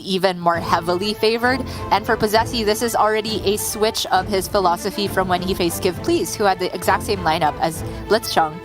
even more heavily favored. And for Posesi, this is already a switch of his philosophy from when he faced Give Please, who had the exact same lineup as blitzchung.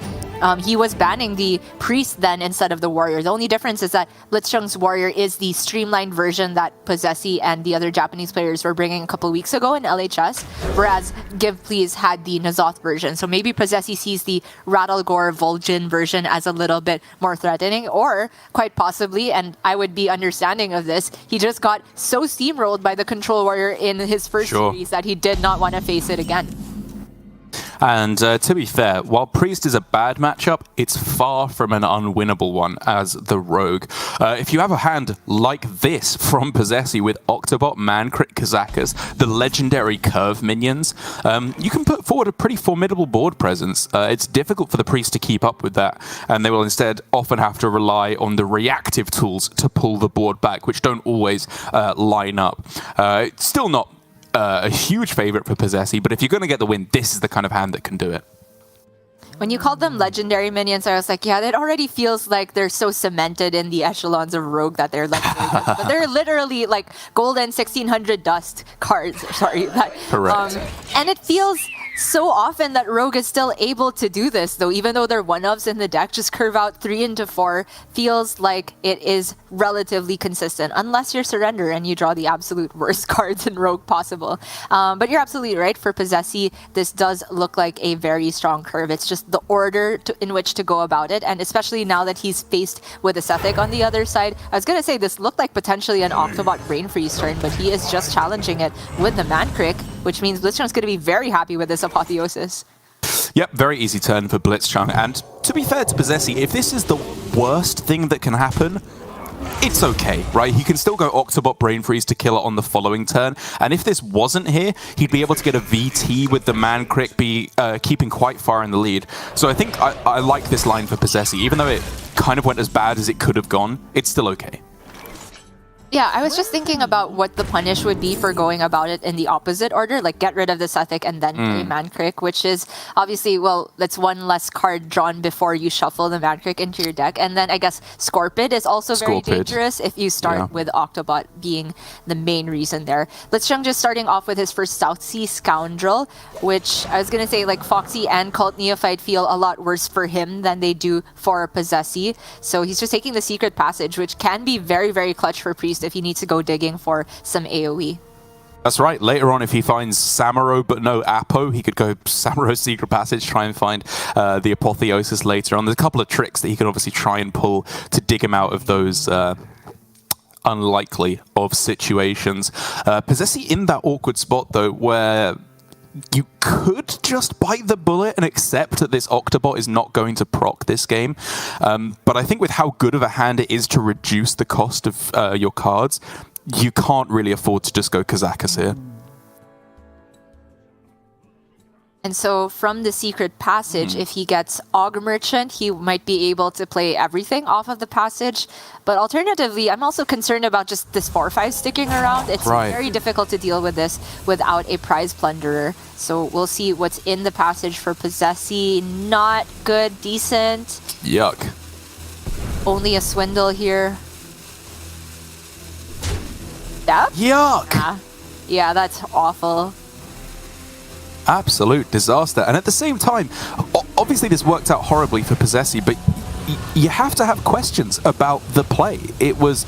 He was banning the Priest then instead of the Warrior. The only difference is that blitzchung's Warrior is the streamlined version that Posesi and the other Japanese players were bringing a couple weeks ago in LHS, whereas Give Please had the N'Zoth version. So maybe Posesi sees the Rattlegore Vol'jin version as a little bit more threatening, or quite possibly, and I would be understanding of this, he just got so steamrolled by the Control Warrior in his first series that he did not want to face it again. And to be fair, while Priest is a bad matchup, it's far from an unwinnable one as the Rogue. If you have a hand like this from Posesi with Octobot, Mancrit, Kazakus, the legendary curve minions, you can put forward a pretty formidable board presence. It's difficult for the Priest to keep up with that, and they will instead often have to rely on the reactive tools to pull the board back, which don't always line up. It's still not a huge favorite for Posesi, but if you're going to get the win, this is the kind of hand that can do it. When you called them legendary minions, I was like, yeah, it already feels like they're so cemented in the echelons of Rogue that they're legendary. But they're literally like golden 1600 dust cards. Sorry. Correct. And it feels so often that Rogue is still able to do this, though, even though they're one-ofs in the deck, just curve out 3 into 4 feels like it is relatively consistent, unless you're Surrender and you draw the absolute worst cards in Rogue possible. But you're absolutely right. For Posesi, this does look like a very strong curve. It's just the order in which to go about it, and especially now that he's faced with a Sethic on the other side. I was going to say this looked like potentially an Octobot Brain Freeze turn, but he is just challenging it with the Mancrit, which means blitzchung's going to be very happy with this Apotheosis. Yep, very easy turn for blitzchung. And to be fair to Posesi, if this is the worst thing that can happen, it's okay, right? He can still go Octobot Brain Freeze to kill it on the following turn. And if this wasn't here, he'd be able to get a VT with the Mancrit, be keeping quite far in the lead. So I think I like this line for Posesi. Even though it kind of went as bad as it could have gone, it's still okay. Yeah, I was just thinking about what the punish would be for going about it in the opposite order, like get rid of the Sethic and then play Mancrit, which is obviously, well, that's one less card drawn before you shuffle the Mancrit into your deck. And then I guess Scorpid is also very dangerous if you start with Octobot being the main reason there. blitzchung just starting off with his first South Sea Scoundrel, which I was going to say, like, Foxy and Cult Neophyte feel a lot worse for him than they do for Posesi. So he's just taking the Secret Passage, which can be very, very clutch for Priest if he needs to go digging for some AoE. That's right. Later on, if he finds Samuro but no Apo, he could go Samuro Secret Passage, try and find the Apotheosis later on. There's a couple of tricks that he can obviously try and pull to dig him out of those unlikely of situations. Posesi in that awkward spot, though, where you could just bite the bullet and accept that this Octobot is not going to proc this game. But I think with how good of a hand it is to reduce the cost of your cards, you can't really afford to just go Kazakus here. And so from the Secret Passage, if he gets Aug Merchant, he might be able to play everything off of the passage. But alternatively, I'm also concerned about just this 4-5 sticking around. It's very difficult to deal with this without a Prize Plunderer. So we'll see what's in the passage for Posesi. Not good, decent. Yuck. Only a Swindle here. Yep. Yuck! Yeah, that's awful. Absolute disaster. And at the same time, obviously this worked out horribly for Posesi, but you have to have questions about the play. It was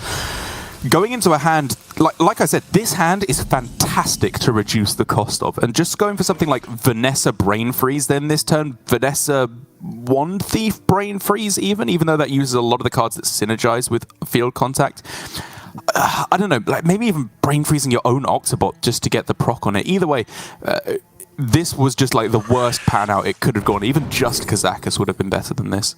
going into a hand, like I said, this hand is fantastic to reduce the cost of. And just going for something like Vanessa Brain Freeze then this turn, Vanessa Wand Thief Brain Freeze even though that uses a lot of the cards that synergize with Field Contact. I don't know, like maybe even Brain Freezing your own Octobot just to get the proc on it. Either way, this was just like the worst pan out it could have gone. Even just Kazakus would have been better than this.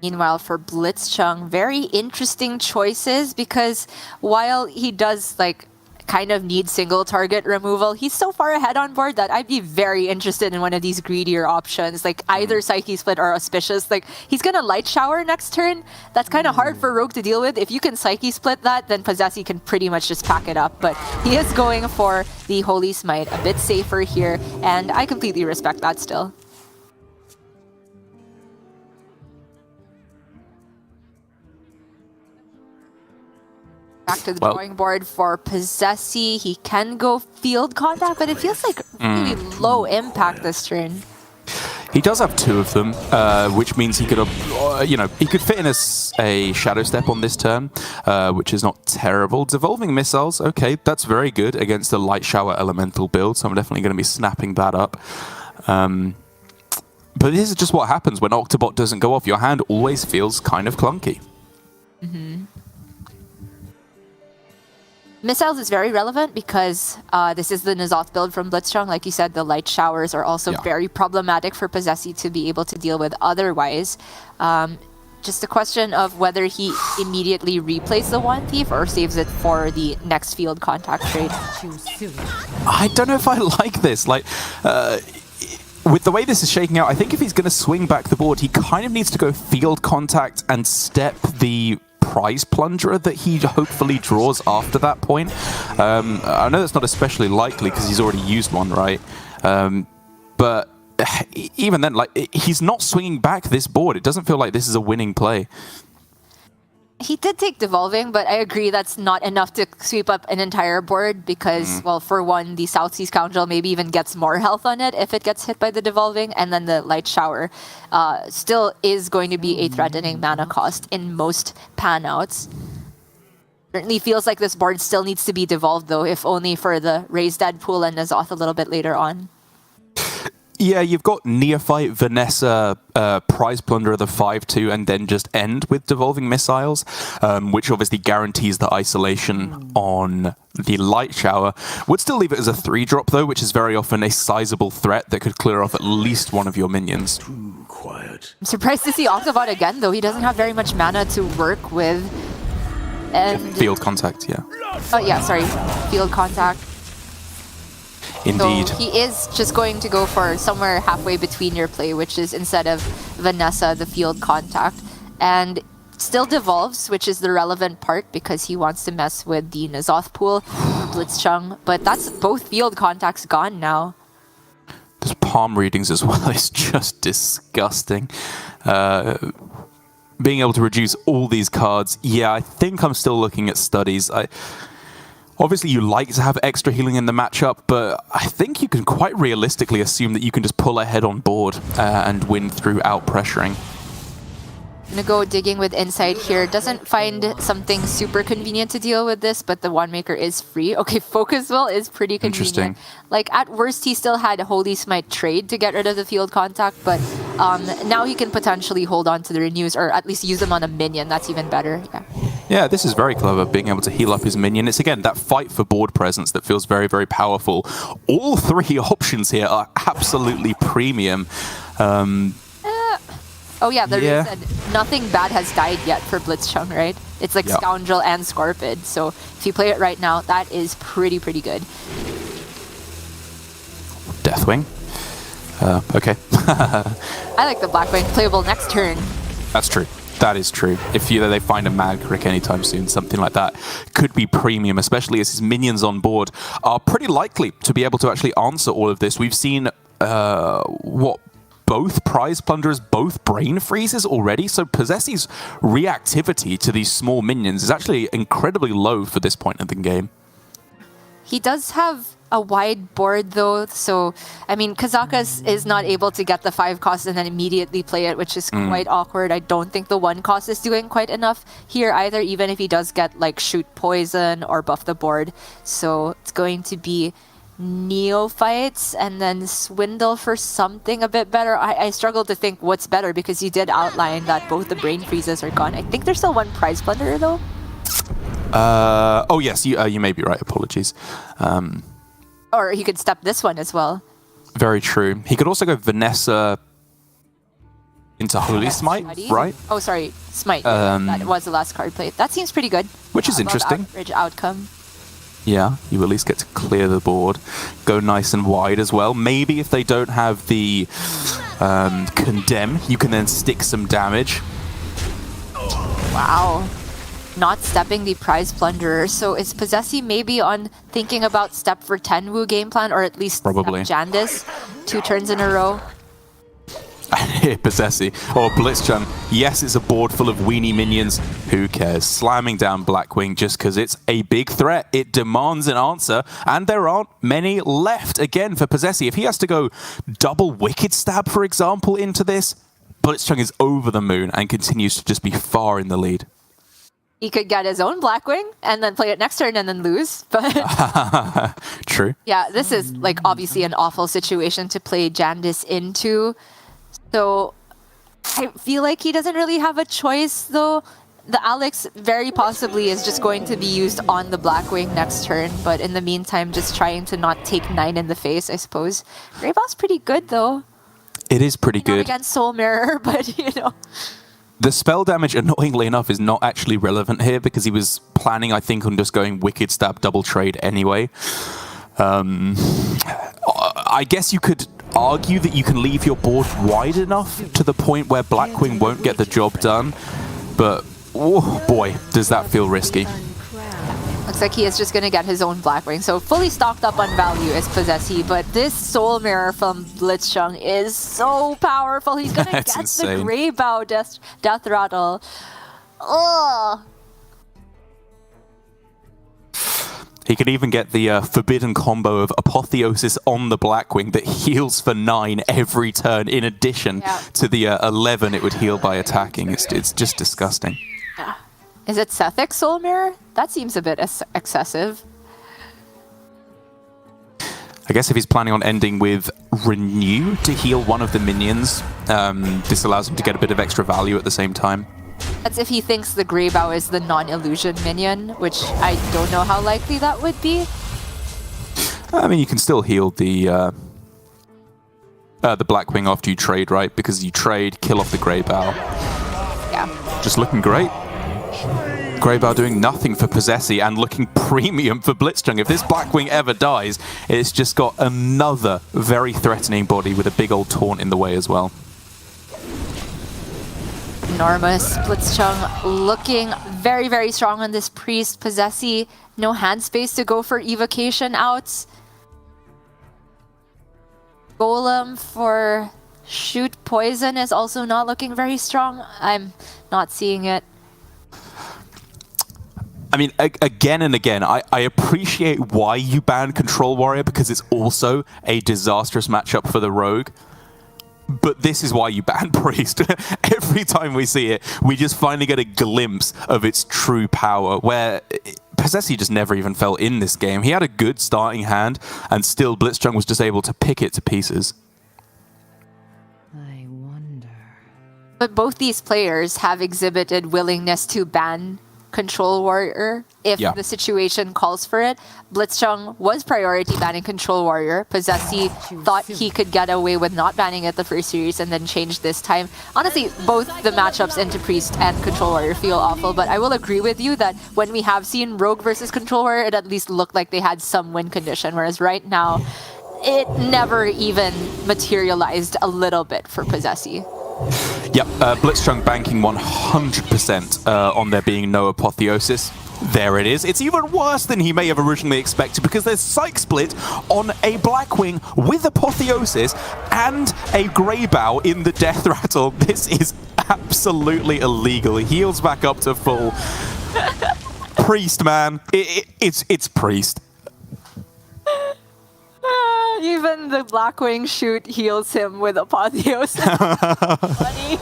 Meanwhile, for blitzchung, very interesting choices, because while he does like kind of need single target removal, he's so far ahead on board that I'd be very interested in one of these greedier options, like either Psyche Split or Auspicious. Like, he's gonna Light Shower next turn. That's kind of hard for Rogue to deal with. If you can Psyche Split that, then Posesi can pretty much just pack it up. But he is going for the Holy Smite, a bit safer here, and I completely respect that still. Back to the drawing board for Posesi. He can go field contact, but it feels like really low impact this turn. He does have 2 of them, which means he could, he could fit in a Shadow Step on this turn, which is not terrible. Devolving Missiles, okay, that's very good against a Light Shower Elemental build, so I'm definitely going to be snapping that up. But this is just what happens when Octobot doesn't go off. Your hand always feels kind of clunky. Missiles is very relevant because this is the N'Zoth build from blitzchung. Like you said, the light showers are also very problematic for Posesi to be able to deal with otherwise. Just a question of whether he immediately replays the One Thief or saves it for the next field contact trade. I don't know if I like this. Like, with the way this is shaking out, I think if he's going to swing back the board, he kind of needs to go field contact and step the prize plunderer that he hopefully draws after that point. I know that's not especially likely because he's already used one, right? But even then, like, he's not swinging back this board. It doesn't feel like this is a winning play. He did take Devolving, but I agree that's not enough to sweep up an entire board because, well, for one, the South Sea Scoundrel maybe even gets more health on it if it gets hit by the Devolving, and then the Light Shower still is going to be a threatening mana cost in most pan-outs. Certainly feels like this board still needs to be devolved, though, if only for the Raised Dead pool and N'Zoth a little bit later on. Yeah, you've got Neophyte, Vanessa, Prize Plunderer, the 5/2, and then just end with Devolving Missiles, which obviously guarantees the isolation on the Light Shower. Would still leave it as a 3-drop, though, which is very often a sizable threat that could clear off at least one of your minions. Too quiet. I'm surprised to see Octobot again, though. He doesn't have very much mana to work with. And Field contact, yeah. Oh, yeah, sorry. Field contact. Indeed. So he is just going to go for somewhere halfway between your play, which is instead of Vanessa, the field contact. And still devolves, which is the relevant part because he wants to mess with the N'Zoth pool for blitzchung. But that's both field contacts gone now. There's palm readings as well. It's just disgusting. Being able to reduce all these cards, yeah, I think I'm still looking at studies. Obviously, you like to have extra healing in the matchup, but I think you can quite realistically assume that you can just pull ahead on board and win through out-pressuring. I'm gonna go digging with Insight here. Doesn't find something super convenient to deal with this, but the Wandmaker is free. Okay, Focus Will is pretty convenient. Interesting. Like, at worst, he still had Holy Smite trade to get rid of the field contact, but now he can potentially hold on to the Renews, or at least use them on a minion. That's even better. Yeah, this is very clever, being able to heal up his minion. It's, again, that fight for board presence that feels very, very powerful. All 3 options here are absolutely premium. Oh yeah, said nothing bad has died yet for blitzchung, right? It's like Scoundrel and Scorpid, so if you play it right now, that is pretty good. Deathwing. Okay. I like the Blackwing, playable next turn. That's true. That is true. If they find a Mad Crick anytime soon, something like that could be premium, especially as his minions on board are pretty likely to be able to actually answer all of this. We've seen, both Prize Plunderers, both Brain Freezes already, so Posesi's reactivity to these small minions is actually incredibly low for this point of the game. He does have a wide board though, so I mean Kazakas is not able to get the 5 cost and then immediately play it, which is quite awkward. I don't think the 1 cost is doing quite enough here either, even if he does get like Shoot Poison or buff the board. So it's going to be Neophytes and then Swindle for something a bit better. I struggle to think what's better because you did outline that both the Brain Freezes are gone. I think there's still 1 Prize Plunderer though. Oh yes, you may be right. Apologies. Or he could step this one as well. Very true. He could also go Vanessa into Holy Smite, right? Oh, sorry, Smite. That was the last card played. That seems pretty good. Which is interesting. Average outcome. Yeah, you at least get to clear the board. Go nice and wide as well. Maybe if they don't have the Condemn, you can then stick some damage. Wow. Not stepping the Prize Plunderer. So is Posesi maybe on thinking about step for Tenwu game plan, or at least probably step Jandis 2 turns in a row? Here, Posesi, or blitzchung. Yes, it's a board full of weenie minions. Who cares? Slamming down Blackwing just because it's a big threat. It demands an answer, and there aren't many left. Again, for Posesi, if he has to go double Wicked Stab, for example, into this, blitzchung is over the moon and continues to just be far in the lead. He could get his own Blackwing and then play it next turn and then lose. But True. Yeah, this is like obviously an awful situation to play Jandis into. So I feel like he doesn't really have a choice though. The Alex very possibly is just going to be used on the Blackwing next turn, but in the meantime just trying to not take 9 in the face, I suppose. Greybow's pretty good though. It is pretty good. Against Soul Mirror, but you know. The spell damage, annoyingly enough, is not actually relevant here because he was planning, I think, on just going Wicked Stab double trade anyway. I guess you could argue that you can leave your board wide enough to the point where Blackwing won't get the job done, but oh boy, does that feel risky. Looks like he is just going to get his own Blackwing. So fully stocked up on value is Posesi, but this Soul Mirror from blitzchung is so powerful. He's going to get insane. the Greybow death rattle. Ugh. He can even get the forbidden combo of Apotheosis on the Blackwing that heals for 9 every turn, in addition to the 11 it would heal by attacking. It's just disgusting. Yeah. Is it Sethic Soul Mirror? That seems a bit excessive. I guess if he's planning on ending with Renew to heal one of the minions, this allows him to get a bit of extra value at the same time. That's if he thinks the Greybow is the non-illusion minion, which I don't know how likely that would be. I mean, you can still heal the Blackwing after you trade, right? Because you trade, kill off the Greybow. Yeah. Just looking great. Greybow doing nothing for Posesi and looking premium for blitzchung. If this Blackwing ever dies, it's just got another very threatening body with a big old taunt in the way as well. Enormous. blitzchung looking very, very strong on this priest. Posesi, no hand space to go for evocation outs. Golem for shoot poison is also not looking very strong. I'm not seeing it. I mean, again and again, I appreciate why you ban Control Warrior because it's also a disastrous matchup for the Rogue. But this is why you ban Priest. Every time we see it, we just finally get a glimpse of its true power, where Posesi just never even fell in this game. He had a good starting hand, and still blitzchung was just able to pick it to pieces. I wonder. But both these players have exhibited willingness to ban Control Warrior if the situation calls for it. blitzchung was priority banning Control Warrior. Posesi thought he could get away with not banning it the first series and then changed this time. Honestly, both the matchups into Priest and Control Warrior feel awful, but I will agree with you that when we have seen Rogue versus Control Warrior, it at least looked like they had some win condition, whereas right now, it never even materialized a little bit for Posesi. Yep, blitzchung banking 100% on there being no Apotheosis. There it is. It's even worse than he may have originally expected because there's Psych Split on a Blackwing with Apotheosis and a Greybow in the Death Rattle. This is absolutely illegal. He heals back up to full. Priest, man. It's Priest. Even the Blackwing shoot heals him with Apotheosis. Funny.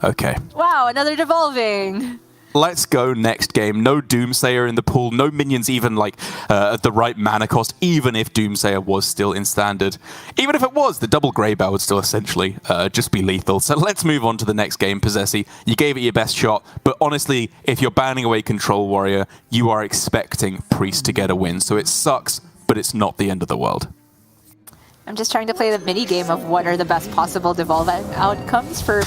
Okay. Wow, another devolving. Let's go next game. No Doomsayer in the pool. No minions even like at the right mana cost, even if Doomsayer was still in standard. Even if it was, the double Greybow would still essentially just be lethal. So let's move on to the next game, Posesi. You gave it your best shot, but honestly, if you're banning away Control Warrior, you are expecting Priest to get a win. So it sucks, but it's not the end of the world. I'm just trying to play the mini game of what are the best possible devolving outcomes for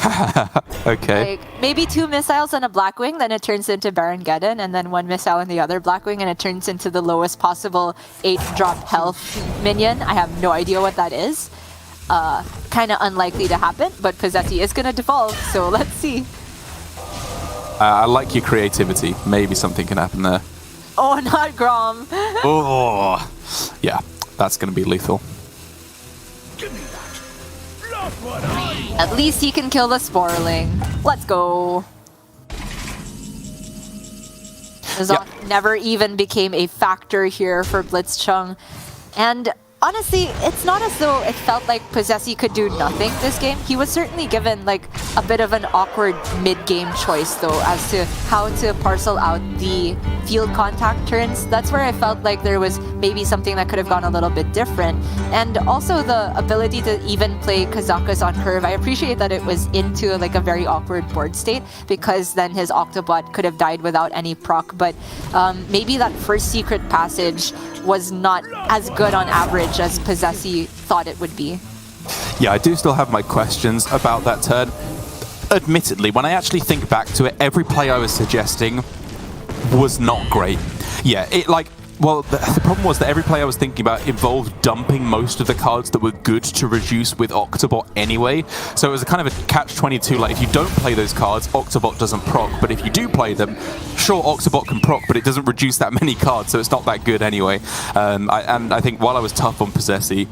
okay. like maybe 2 missiles on a Blackwing, then it turns into Baron Geddon, and then 1 missile on the other Blackwing, and it turns into the lowest possible 8-drop health minion. I have no idea what that is. Kind of unlikely to happen, but Posesi is going to devolve, so let's see. I like your creativity. Maybe something can happen there. Oh, not Grom. Oh, yeah, that's going to be lethal. At least he can kill the Sporling. Let's go. Zot never even became a factor here for blitzchung. And honestly, it's not as though it felt like Posesi could do nothing this game. He was certainly given like a bit of an awkward mid-game choice though as to how to parcel out the field contact turns. That's where I felt like there was maybe something that could have gone a little bit different. And also the ability to even play Kazakas on curve. I appreciate that it was into like a very awkward board state because then his Octobot could have died without any proc. But maybe that first secret passage was not as good on average as Posesi thought it would be. Yeah, I do still have my questions about that turn. Admittedly, when I actually think back to it, every play I was suggesting was not great. Yeah, the problem was that every play I was thinking about involved dumping most of the cards that were good to reduce with Octobot anyway. So it was a kind of a catch-22, like if you don't play those cards, Octobot doesn't proc, but if you do play them, sure, Octobot can proc, but it doesn't reduce that many cards, so it's not that good anyway. And I think while I was tough on Posesi,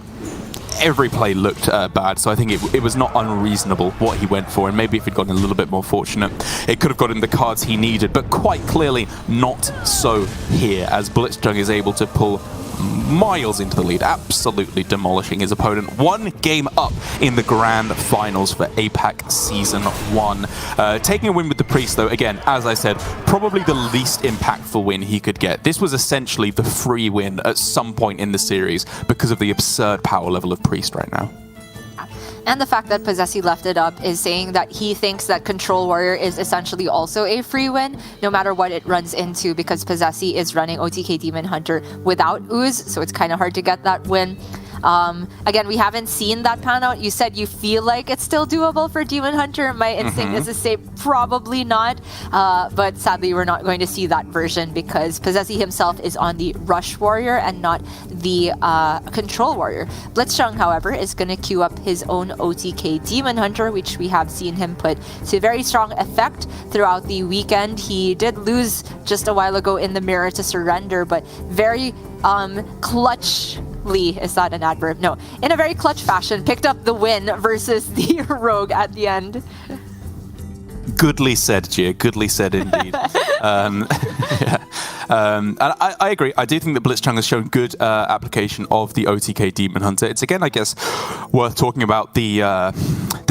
every play looked bad, so I think it was not unreasonable what he went for, and maybe if he'd gotten a little bit more fortunate, it could have got him the cards he needed, but quite clearly not so here, as blitzchung is able to pull miles into the lead, absolutely demolishing his opponent. One game up in the grand finals for APAC Season 1. Taking a win with the Priest, though, again, as I said, probably the least impactful win he could get. This was essentially the free win at some point in the series because of the absurd power level of Priest right now. And the fact that Posesi left it up is saying that he thinks that Control Warrior is essentially also a free win, no matter what it runs into, because Posesi is running OTK Demon Hunter without Ooze, so it's kind of hard to get that win. Again, we haven't seen that pan out. You said you feel like it's still doable for Demon Hunter. My instinct is to say probably not, but sadly we're not going to see that version because Posesi himself is on the Rush Warrior and not the Control Warrior. blitzchung, however, is going to queue up his own OTK Demon Hunter, which we have seen him put to very strong effect throughout the weekend. He did lose just a while ago in the mirror to surrender, but very clutchly, is that an adverb? No, in a very clutch fashion, picked up the win versus the Rogue at the end. Goodly said, Gia. Goodly said indeed. Yeah. And I agree. I do think that blitzchung has shown good application of the OTK Demon Hunter. It's again, I guess, worth talking about the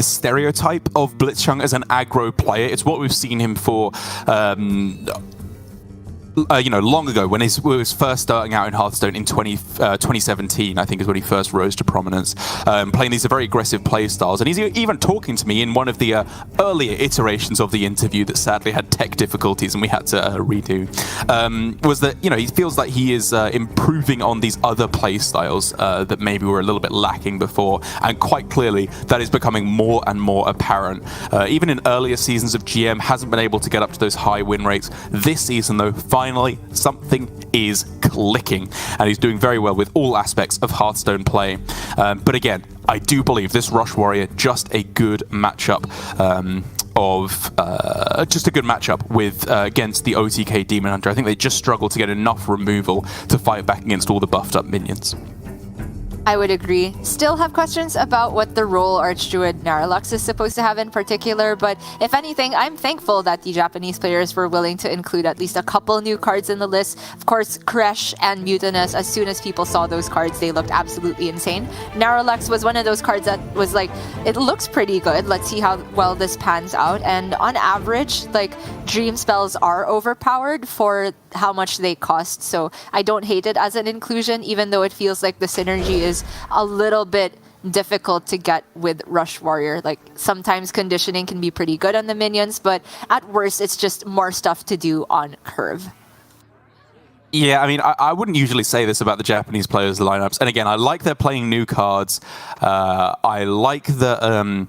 stereotype of blitzchung as an aggro player. It's what we've seen him for. Long ago when he was first starting out in Hearthstone in 2017, I think is when he first rose to prominence, playing these very aggressive play styles. And he's even talking to me in one of the earlier iterations of the interview that sadly had tech difficulties and we had to redo, was that, he feels like he is improving on these other play styles that maybe were a little bit lacking before. And quite clearly, that is becoming more and more apparent. Even in earlier seasons of GM, hasn't been able to get up to those high win rates. This season, though, finally something is clicking, and he's doing very well with all aspects of Hearthstone play. But again, I do believe this Rush Warrior just a good matchup with against the OTK Demon Hunter. I think they just struggle to get enough removal to fight back against all the buffed up minions. I would agree. Still have questions about what the role Archdruid Naralux is supposed to have in particular, but if anything, I'm thankful that the Japanese players were willing to include at least a couple new cards in the list. Of course, Kresh and Mutinous, as soon as people saw those cards, they looked absolutely insane. Naralux was one of those cards that was like, it looks pretty good, let's see how well this pans out, and on average, like, Dream spells are overpowered for how much they cost, so I don't hate it as an inclusion, even though it feels like the synergy is a little bit difficult to get with Rush Warrior. Like, sometimes conditioning can be pretty good on the minions, but at worst, it's just more stuff to do on curve. Yeah, I mean, I wouldn't usually say this about the Japanese players' lineups. And again, I like they're playing new cards. I like the...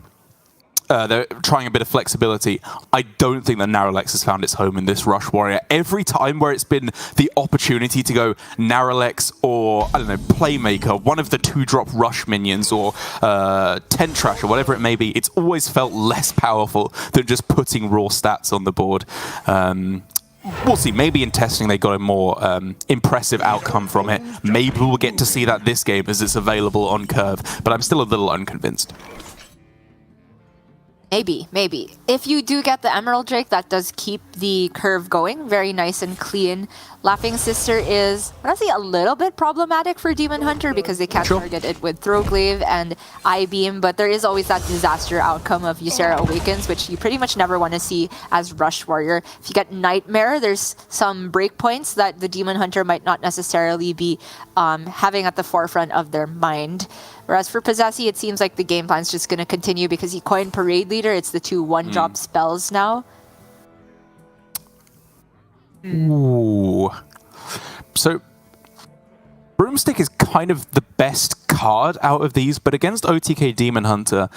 they're trying a bit of flexibility. I don't think that Naralex has found its home in this Rush Warrior. Every time where it's been the opportunity to go Naralex or, I don't know, Playmaker, one of the 2-drop Rush minions, or Tent Trash, or whatever it may be, it's always felt less powerful than just putting raw stats on the board. We'll see. Maybe in testing they got a more impressive outcome from it. Maybe we'll get to see that this game as it's available on curve, but I'm still a little unconvinced. Maybe. If you do get the Emerald Drake, that does keep the curve going. Very nice and clean. Laughing Sister is, honestly, a little bit problematic for Demon Hunter because they can't target it with Throw Glaive and I-Beam, but there is always that disaster outcome of Ysera Awakens, which you pretty much never want to see as Rush Warrior. If you get Nightmare, there's some breakpoints that the Demon Hunter might not necessarily be having at the forefront of their mind. Whereas for Posesi, it seems like the game plan's just going to continue because he coined Parade Leader. It's the 2 one-drop spells now. Ooh. So, Broomstick is kind of the best card out of these, but against OTK Demon Hunter,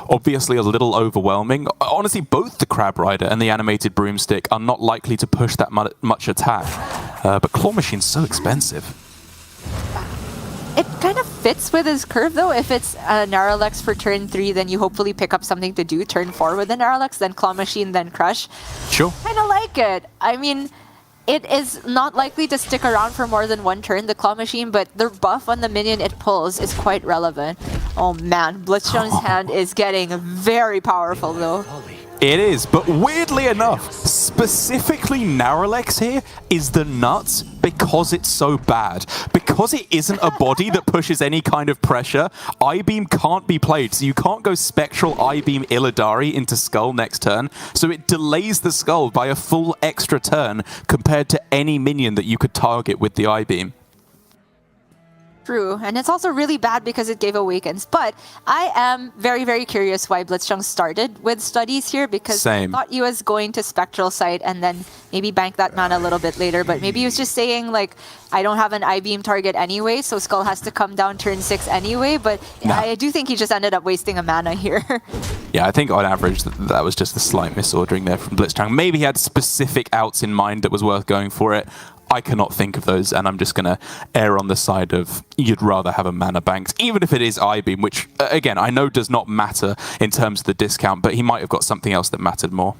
obviously a little overwhelming. Honestly, both the Crab Rider and the animated Broomstick are not likely to push that much attack. But Claw Machine's so expensive. It kind of fits with his curve, though. If it's Narrowlex for turn 3, then you hopefully pick up something to do. Turn 4 with the Narrowlex, then Claw Machine, then Crush. Sure. Kind of like it. I mean, it is not likely to stick around for more than 1 turn, the Claw Machine, but the buff on the minion it pulls is quite relevant. Oh man, Blitzchung's hand is getting very powerful, though. It is, but weirdly enough, specifically Narrowlex here is the nuts because it's so bad. Because it isn't a body that pushes any kind of pressure, I-Beam can't be played, so you can't go Spectral I-Beam Illidari into Skull next turn, so it delays the Skull by a full extra turn compared to any minion that you could target with the I-Beam. True, and it's also really bad because it gave Awakens. But I am very, very curious why Blitzchung started with Studies here, because I thought he was going to Spectral Sight and then maybe bank that mana a little bit later. But maybe he was just saying, like, I don't have an I-Beam target anyway, so Skull has to come down turn 6 anyway. But I do think he just ended up wasting a mana here. Yeah, I think on average that was just a slight misordering there from Blitzchung. Maybe he had specific outs in mind that was worth going for it. I cannot think of those, and I'm just going to err on the side of you'd rather have a mana banked, even if it is I-Beam, which, again, I know does not matter in terms of the discount, but he might have got something else that mattered more.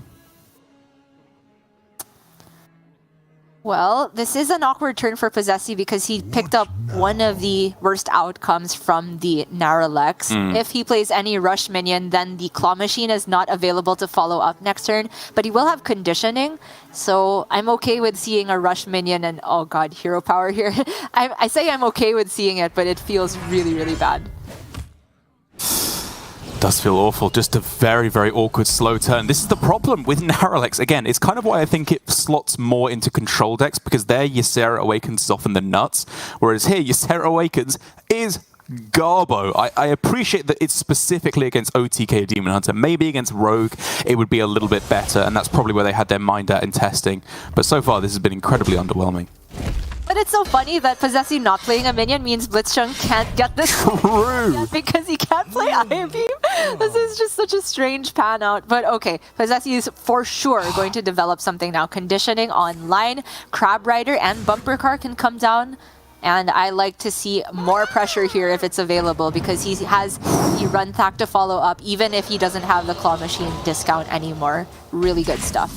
Well, this is an awkward turn for Posesi because he picked up one of the worst outcomes from the Narrowlex. If he plays any Rush minion, then the Claw Machine is not available to follow up next turn, but he will have Conditioning, so I'm okay with seeing a Rush minion and, oh god, Hero Power here. I say I'm okay with seeing it, but it feels really, really bad. Does feel awful. Just a very, very awkward slow turn. This is the problem with Narrowlex. Again, it's kind of why I think it slots more into control decks, because there Ysera Awakens is often the nuts, whereas here Ysera Awakens is garbo. I appreciate that it's specifically against OTK Demon Hunter. Maybe against Rogue it would be a little bit better, and that's probably where they had their mind at in testing. But so far this has been incredibly underwhelming. But it's so funny that Posesi not playing a minion means Blitzchung can't get this because he can't play I-Beam. This is just such a strange pan out. But okay, Posesi is for sure going to develop something now. Conditioning online, Crab Rider and Bumper Car can come down. And I like to see more pressure here if it's available, because he has the Run Thack to follow up even if he doesn't have the Claw Machine discount anymore. Really good stuff.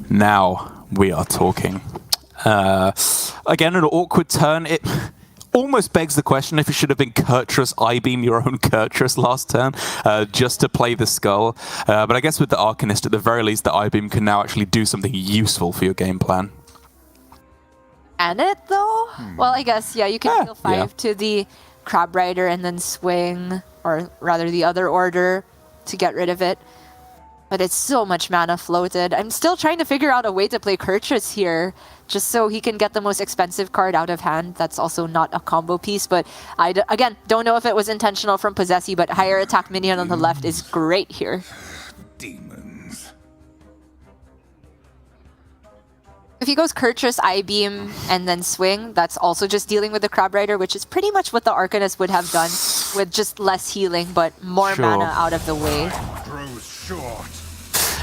Now we are talking. Again, an awkward turn. It almost begs the question if it should have been Kurtrus I-Beam your own Kurtrus last turn, just to play the Skull. But I guess with the Arcanist, at the very least, the I-Beam can now actually do something useful for your game plan. Can it, though? Well, I guess, yeah, you can deal 5 to the Crab Rider and then swing, or rather the other order, to get rid of it. But it's so much mana floated. I'm still trying to figure out a way to play Kurtrus here, just so he can get the most expensive card out of hand. That's also not a combo piece, but I, again, don't know if it was intentional from Posesi, but higher attack minion on the left is great here. Demons. If he goes Kurtrus, I-Beam, and then swing, that's also just dealing with the Crab Rider, which is pretty much what the Arcanist would have done, with just less healing, but more mana out of the way. Grows short.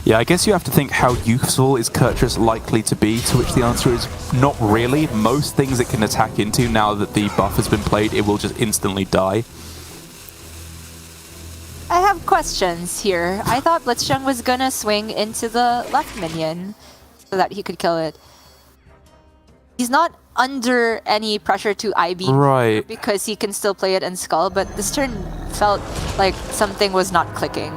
Yeah, I guess you have to think how useful is Kurtrus likely to be, to which the answer is not really. Most things it can attack into, now that the buff has been played, it will just instantly die. I have questions here. I thought Blitzchung was gonna swing into the left minion so that he could kill it. He's not under any pressure to I-Beam because he can still play it in Skull, but this turn felt like something was not clicking.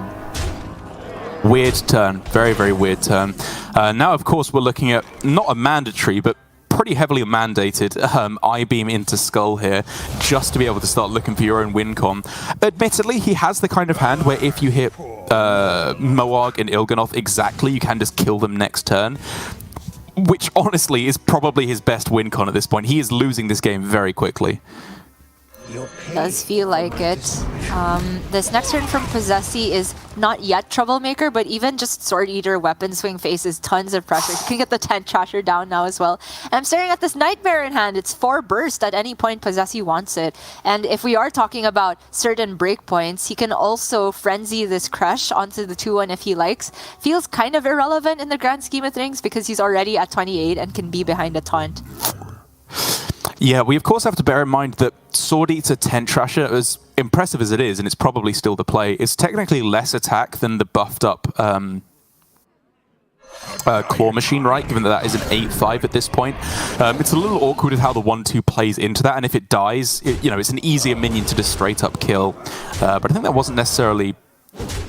Weird turn. Very, very weird turn. Now, of course, we're looking at not a mandatory, but pretty heavily mandated I-beam into Skull here, just to be able to start looking for your own win con. Admittedly, he has the kind of hand where if you hit Moarg and Il'gynoth exactly, you can just kill them next turn, which honestly is probably his best win con at this point. He is losing this game very quickly. Does feel like it. This next turn from Posesi is not yet Troublemaker, but even just Sword Eater weapon swing faces tons of pressure. You can get the Tent Trasher down now as well. And I'm staring at this Nightmare in hand. It's 4 burst at any point Posesi wants it. And if we are talking about certain breakpoints, he can also frenzy this Crush onto the 2-1 if he likes. Feels kind of irrelevant in the grand scheme of things because he's already at 28 and can be behind a taunt. Yeah, we of course have to bear in mind that Sword Eater Tent Trasher, as impressive as it is, and it's probably still the play, is technically less attack than the buffed up Claw Machine, right? Given that that is an 8-5 at this point. It's a little awkward with how the 1-2 plays into that, and if it dies, it's an easier minion to just straight up kill. But I think that wasn't necessarily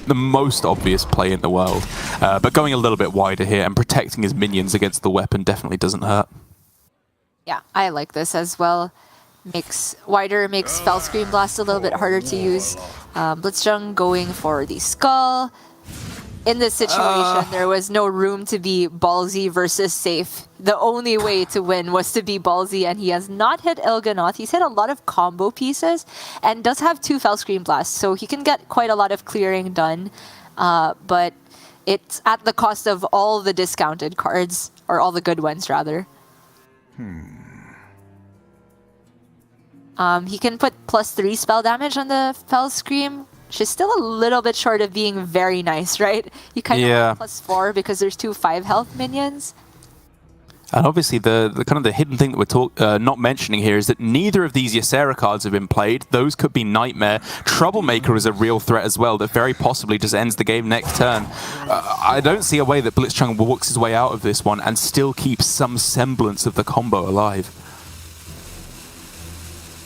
the most obvious play in the world. But going a little bit wider here and protecting his minions against the weapon definitely doesn't hurt. Yeah, I like this as well. Makes Fell Scream Blast a little bit harder to use. Blitzchung going for the Skull. In this situation, there was no room to be ballsy versus safe. The only way to win was to be ballsy, and he has not hit Il'gynoth. He's hit a lot of combo pieces and does have 2 Fell Scream Blasts, so he can get quite a lot of clearing done. But it's at the cost of all the discounted cards, or all the good ones, rather. He can put +3 spell damage on the Fell Scream, which is still a little bit short of being very nice, right? You kind of want +4 because there's 2 5 health minions. And obviously the kind of the hidden thing that we're not mentioning here is that neither of these Ysera cards have been played. Those could be Nightmare. Troublemaker is a real threat as well that very possibly just ends the game next turn. I don't see a way that Blitzchung walks his way out of this one and still keeps some semblance of the combo alive.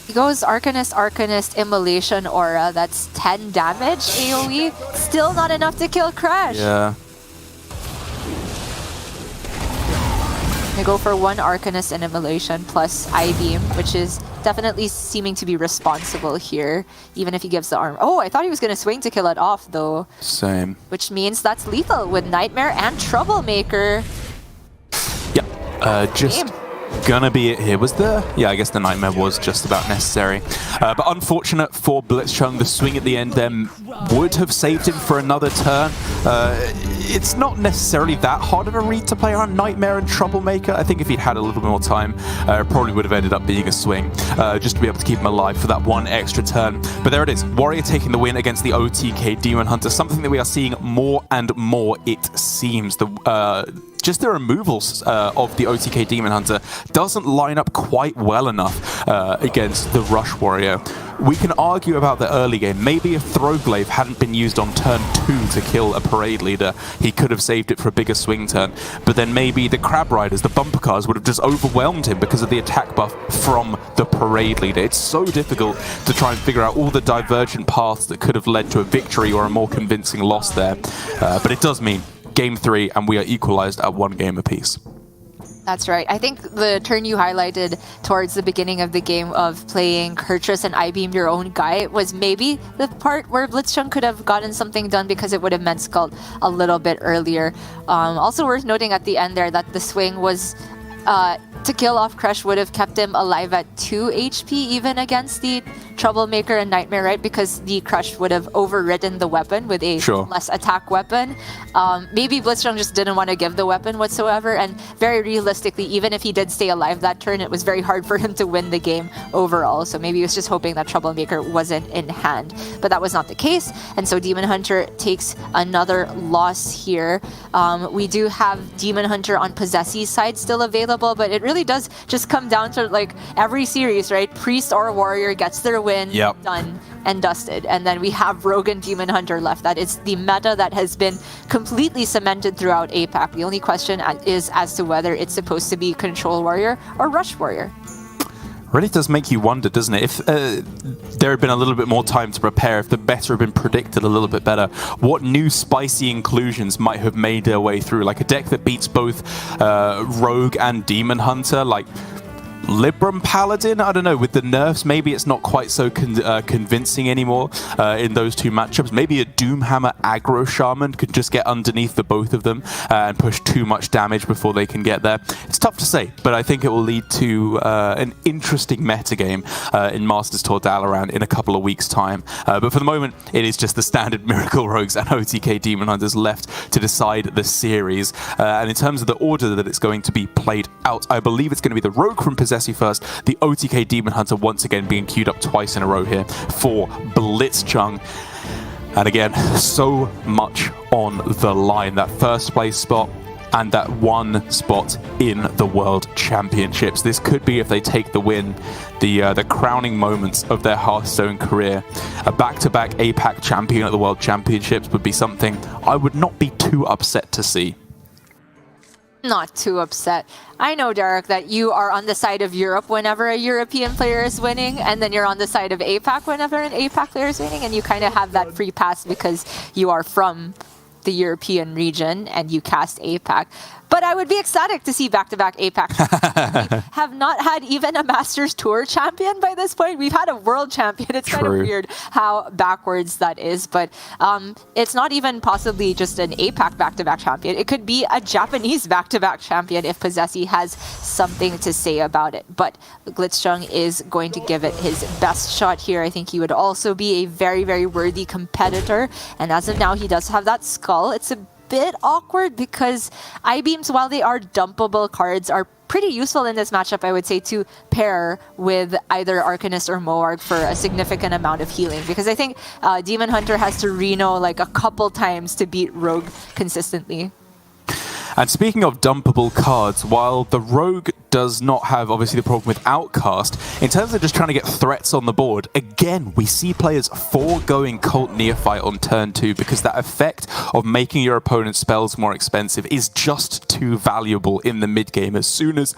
He goes Arcanist, Immolation Aura. That's 10 damage AoE. Still not enough to kill Crash. Yeah. They go for 1 Arcanist and Immolation plus I-Beam, which is definitely seeming to be responsible here, even if he gives the arm. Oh, I thought he was going to swing to kill it off, though. Same. Which means that's lethal with Nightmare and Troublemaker. Yeah, just gonna be it here. Was there? Yeah, I guess the Nightmare was just about necessary. But unfortunate for Blitzchung, the swing at the end then would have saved him for another turn. It's not necessarily that hard of a read to play around Nightmare and Troublemaker. I think if he'd had a little bit more time, it probably would have ended up being a swing, just to be able to keep him alive for that 1 extra turn. But there it is. Warrior taking the win against the OTK Demon Hunter, something that we are seeing more and more, it seems. Just the removals of the OTK Demon Hunter doesn't line up quite well enough against the Rush Warrior. We can argue about the early game. Maybe if Throwglaive hadn't been used on turn 2 to kill a Parade Leader, he could have saved it for a bigger swing turn. But then maybe the Crab Riders, the bumper cars, would have just overwhelmed him because of the attack buff from the Parade Leader. It's so difficult to try and figure out all the divergent paths that could have led to a victory or a more convincing loss there. But it does mean Game 3, and we are equalized at 1 game apiece. That's right. I think the turn you highlighted towards the beginning of the game of playing Kurtrus and I-Beam your own guy was maybe the part where Blitzchung could have gotten something done because it would have meant Scald a little bit earlier. Also worth noting at the end there that the swing was to kill off Crush would have kept him alive at 2 HP even against the Troublemaker and Nightmare, right? Because the Crush would have overridden the weapon with a less attack weapon. Maybe Blitzchung just didn't want to give the weapon whatsoever, and very realistically, even if he did stay alive that turn, it was very hard for him to win the game overall. So maybe he was just hoping that Troublemaker wasn't in hand. But that was not the case, and so Demon Hunter takes another loss here. We do have Demon Hunter on Posesi's side still available, but it really does just come down to like every series, right? Priest or Warrior gets their win, done and dusted. And then we have Rogue and Demon Hunter left. That is the meta that has been completely cemented throughout APAC. The only question is as to whether it's supposed to be Control Warrior or Rush Warrior. Really does make you wonder, doesn't it? If there had been a little bit more time to prepare, if the better had been predicted a little bit better, what new spicy inclusions might have made their way through? Like a deck that beats both Rogue and Demon Hunter, like Libram Paladin? I don't know, with the nerfs, maybe it's not quite so convincing anymore in those two matchups. Maybe a Doomhammer aggro Shaman could just get underneath the both of them and push too much damage before they can get there. It's tough to say, but I think it will lead to an interesting metagame in Masters Tour Dalaran in a couple of weeks' time. But for the moment, it is just the standard Miracle Rogues and OTK Demon Hunters left to decide the series. And in terms of the order that it's going to be played out, I believe it's going to be the Rogue from Posesi first, the OTK Demon Hunter once again being queued up twice in a row here for blitzchung. And again, so much on the line. That first place spot and that one spot in the World Championships. This could be, if they take the win, the crowning moments of their Hearthstone career. A back-to-back APAC champion at the World Championships would be something I would not be too upset to see. Not too upset. I know, Derek, that you are on the side of Europe whenever a European player is winning, and then you're on the side of APAC whenever an APAC player is winning, and you kind of have that free pass because you are from the European region and you cast APAC. But I would be ecstatic to see back-to-back APAC. We have not had even a Masters Tour champion by this point. We've had a world champion. It's kind of weird how backwards that is. But it's not even possibly just an APAC back-to-back champion. It could be a Japanese back-to-back champion if Posesi has something to say about it. But blitzchung is going to give it his best shot here. I think he would also be a very, very worthy competitor. And as of now, he does have that skull. It's a bit awkward because I-beams, while they are dumpable cards, are pretty useful in this matchup, I would say, to pair with either Arcanist or Moarg for a significant amount of healing. Because I think Demon Hunter has to Reno like a couple times to beat Rogue consistently. And speaking of dumpable cards, while the Rogue does not have, obviously, the problem with Outcast, in terms of just trying to get threats on the board, again, we see players foregoing Cult Neophyte on turn 2 because that effect of making your opponent's spells more expensive is just too valuable in the mid-game. As soon as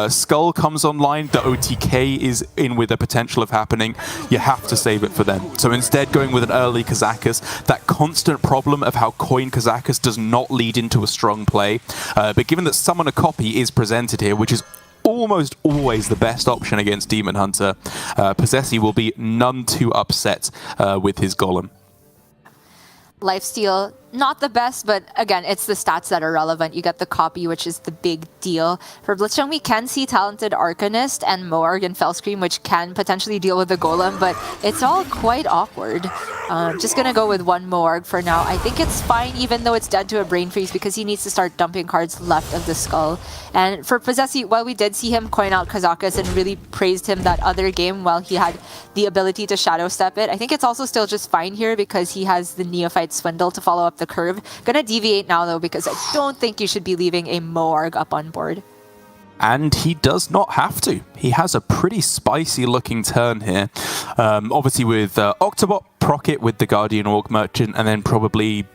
Skull comes online, the OTK is in with the potential of happening, you have to save it for them. So instead, going with an early Kazakus, that constant problem of how coin Kazakus does not lead into a strong play. But given that Summon a Copy is presented here, which is almost always the best option against Demon Hunter, Posesi will be none too upset with his Golem. Lifesteal, not the best, but again, it's the stats that are relevant. You get the copy, which is the big deal. For blitzchung, we can see talented Arcanist and Moarg and Fellscream, which can potentially deal with the Golem, but it's all quite awkward. Just gonna go with one Moarg for now. I think it's fine, even though it's dead to a Brain Freeze, because he needs to start dumping cards left of the skull. And for Posesi, while we did see him coin out Kazakus and really praised him that other game while he had the ability to Shadow Step it, I think it's also still just fine here because he has the Neophyte Swindle to follow up the curve. Gonna deviate now though because I don't think you should be leaving a Moarg up on board. And he does not have to. He has a pretty spicy looking turn here. Obviously with Octobot, proc it with the Guardian Orc Merchant, and then probably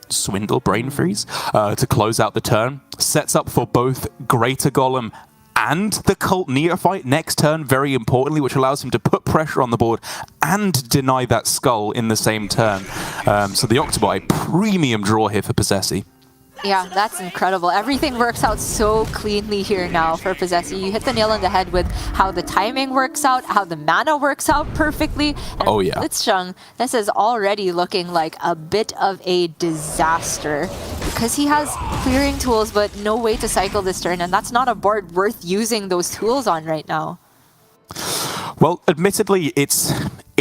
Swindle, Brain Freeze to close out the turn. Sets up for both Greater Golem and the Cult Neophyte next turn, very importantly, which allows him to put pressure on the board and deny that Skull in the same turn. So the Octobot, a premium draw here for Posesi. Yeah, that's incredible. Everything works out so cleanly here now for Posesi. You hit the nail on the head with how the timing works out, how the mana works out perfectly. And oh yeah. blitzchung, this is already looking like a bit of a disaster because he has clearing tools but no way to cycle this turn, and that's not a board worth using those tools on right now. Well, admittedly, it's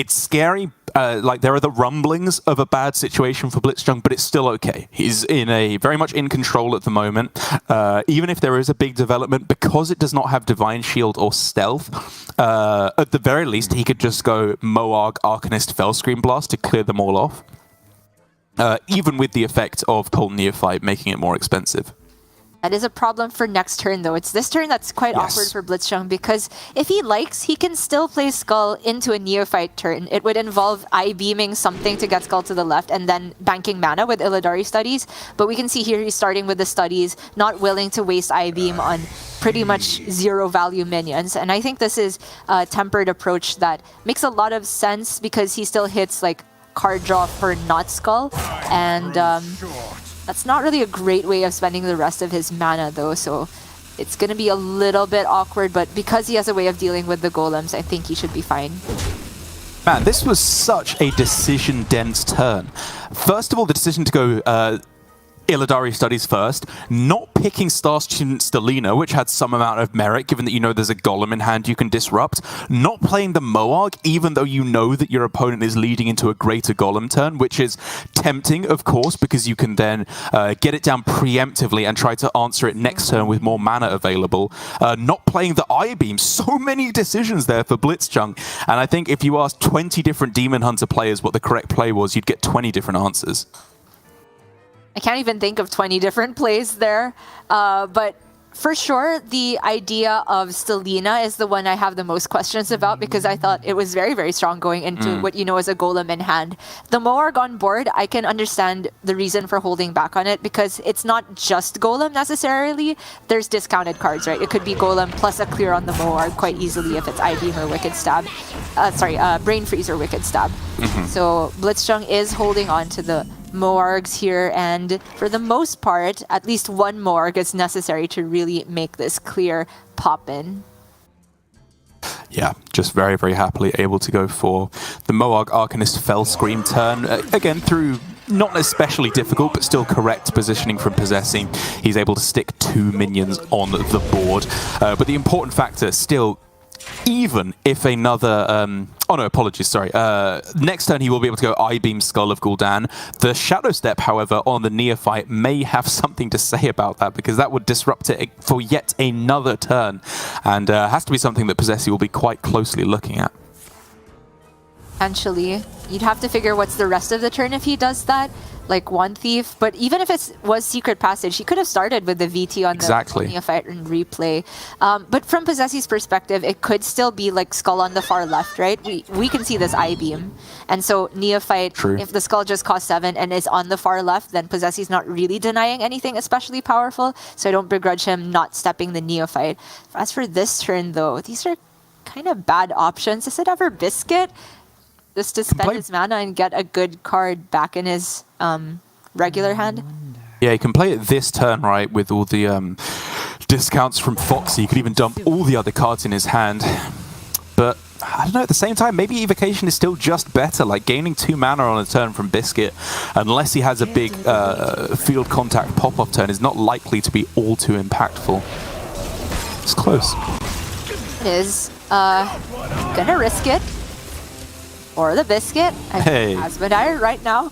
scary. Like, there are the rumblings of a bad situation for blitzchung, but it's still okay. He's very much in control at the moment. Even if there is a big development, because it does not have Divine Shield or Stealth, at the very least, he could just go Moarg, Arcanist, Fellscream Blast to clear them all off. Even with the effect of Cult Neophyte making it more expensive. That is a problem for next turn, though. It's this turn that's quite awkward for blitzchung, because if he likes, he can still play Skull into a Neophyte turn. It would involve I-beaming something to get Skull to the left and then banking mana with Illidari Studies. But we can see here he's starting with the Studies, not willing to waste I-beam on pretty much zero value minions. And I think this is a tempered approach that makes a lot of sense, because he still hits like card draw for not Skull. And that's not really a great way of spending the rest of his mana, though, so it's going to be a little bit awkward, but because he has a way of dealing with the golems, I think he should be fine. Man, this was such a decision-dense turn. First of all, the decision to go Illidari Studies first, not picking Star Student Stelina, which had some amount of merit, given that you know there's a golem in hand you can disrupt, not playing the Moarg, even though you know that your opponent is leading into a greater golem turn, which is tempting, of course, because you can then get it down preemptively and try to answer it next turn with more mana available. Not playing the I-Beam, so many decisions there for blitzchung, and I think if you asked 20 different Demon Hunter players what the correct play was, you'd get 20 different answers. I can't even think of 20 different plays there, but for sure, the idea of Stelina is the one I have the most questions about, because I thought it was very, very strong going into what you know as a golem in hand. The Moarg on board, I can understand the reason for holding back on it, because it's not just golem necessarily. There's discounted cards, right? It could be golem plus a clear on the Moarg quite easily if it's I-Beam or Wicked Stab. Brain Freeze or Wicked Stab. So Blitzchung is holding on to the Moargs here, and for the most part, at least one Moarg is necessary to really make this clear pop-in. Yeah, just very, very happily able to go for the Moarg Arcanist Fell Scream turn. Again, through not especially difficult, but still correct positioning from Posesi. He's able to stick 2 minions on the board. But the important factor still, even if another... oh no, apologies, sorry. Next turn he will be able to go I-Beam Skull of Gul'dan. The Shadow Step, however, on the Neophyte may have something to say about that, because that would disrupt it for yet another turn, and has to be something that Posesi will be quite closely looking at. Potentially. You'd have to figure what's the rest of the turn if he does that, like one Thief. But even if it was Secret Passage, he could have started with the VT on the Neophyte and replay. But from Posesi's perspective, it could still be like Skull on the far left, right? We can see this I-Beam. And so Neophyte, if the Skull just costs 7 and is on the far left, then Posesi's not really denying anything especially powerful. So I don't begrudge him not stepping the Neophyte. As for this turn, though, these are kind of bad options. Is it ever Biscuit? Just to spend his mana and get a good card back in his regular hand? Yeah, he can play it this turn, right, with all the discounts from Foxy. He could even dump all the other cards in his hand. But, I don't know, at the same time, maybe Evocation is still just better. Like, gaining 2 mana on a turn from Biscuit, unless he has a big field contact pop-off turn, is not likely to be all too impactful. It's close. It is. Gonna risk it. Or the Biscuit, as Asmodai right now.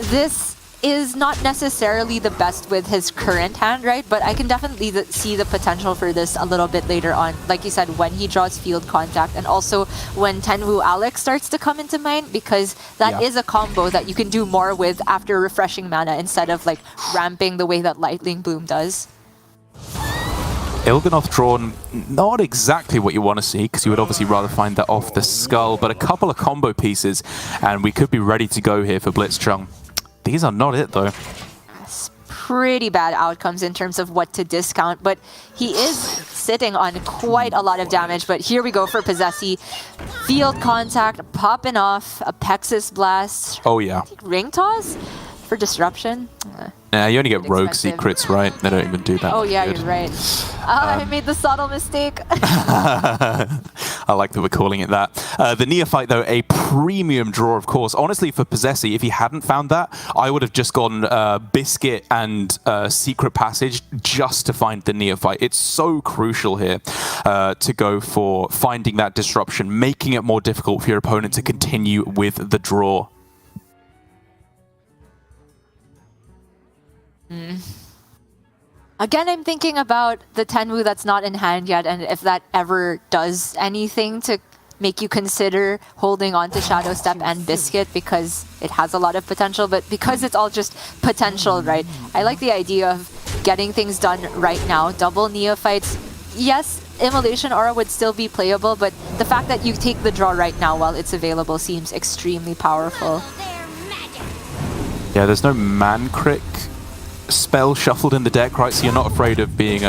This is not necessarily the best with his current hand, right? But I can definitely see the potential for this a little bit later on. Like you said, when he draws field contact, and also when Tenwu Alex starts to come into mind, because that is a combo that you can do more with after refreshing mana instead of like ramping the way that Lightning Bloom does. Il'gynoth drawn, not exactly what you want to see, because you would obviously rather find that off the Skull, but a couple of combo pieces, and we could be ready to go here for blitzchung. These are not it, though. It's pretty bad outcomes in terms of what to discount, but he is sitting on quite a lot of damage. But here we go for Posesi. Field contact, popping off, a Pexis Blast. Oh, yeah. Ring Toss for disruption. Yeah, you only get rogue secrets, right? They don't even do that. Oh, yeah, you're right. I made the subtle mistake. I like that we're calling it that. The Neophyte, though, a premium draw, of course. Honestly, for Posesi, if he hadn't found that, I would have just gone Biscuit and Secret Passage just to find the Neophyte. It's so crucial here to go for finding that disruption, making it more difficult for your opponent to continue with the draw. Again, I'm thinking about the Tenwu that's not in hand yet, and if that ever does anything to make you consider holding on to Shadow Step and Biscuit, because it has a lot of potential, but because it's all just potential, right? I like the idea of getting things done right now. Double Neophytes. Yes, Immolation Aura would still be playable, but the fact that you take the draw right now while it's available seems extremely powerful. Yeah, there's no Man-Crick spell shuffled in the deck, right? So you're not afraid of being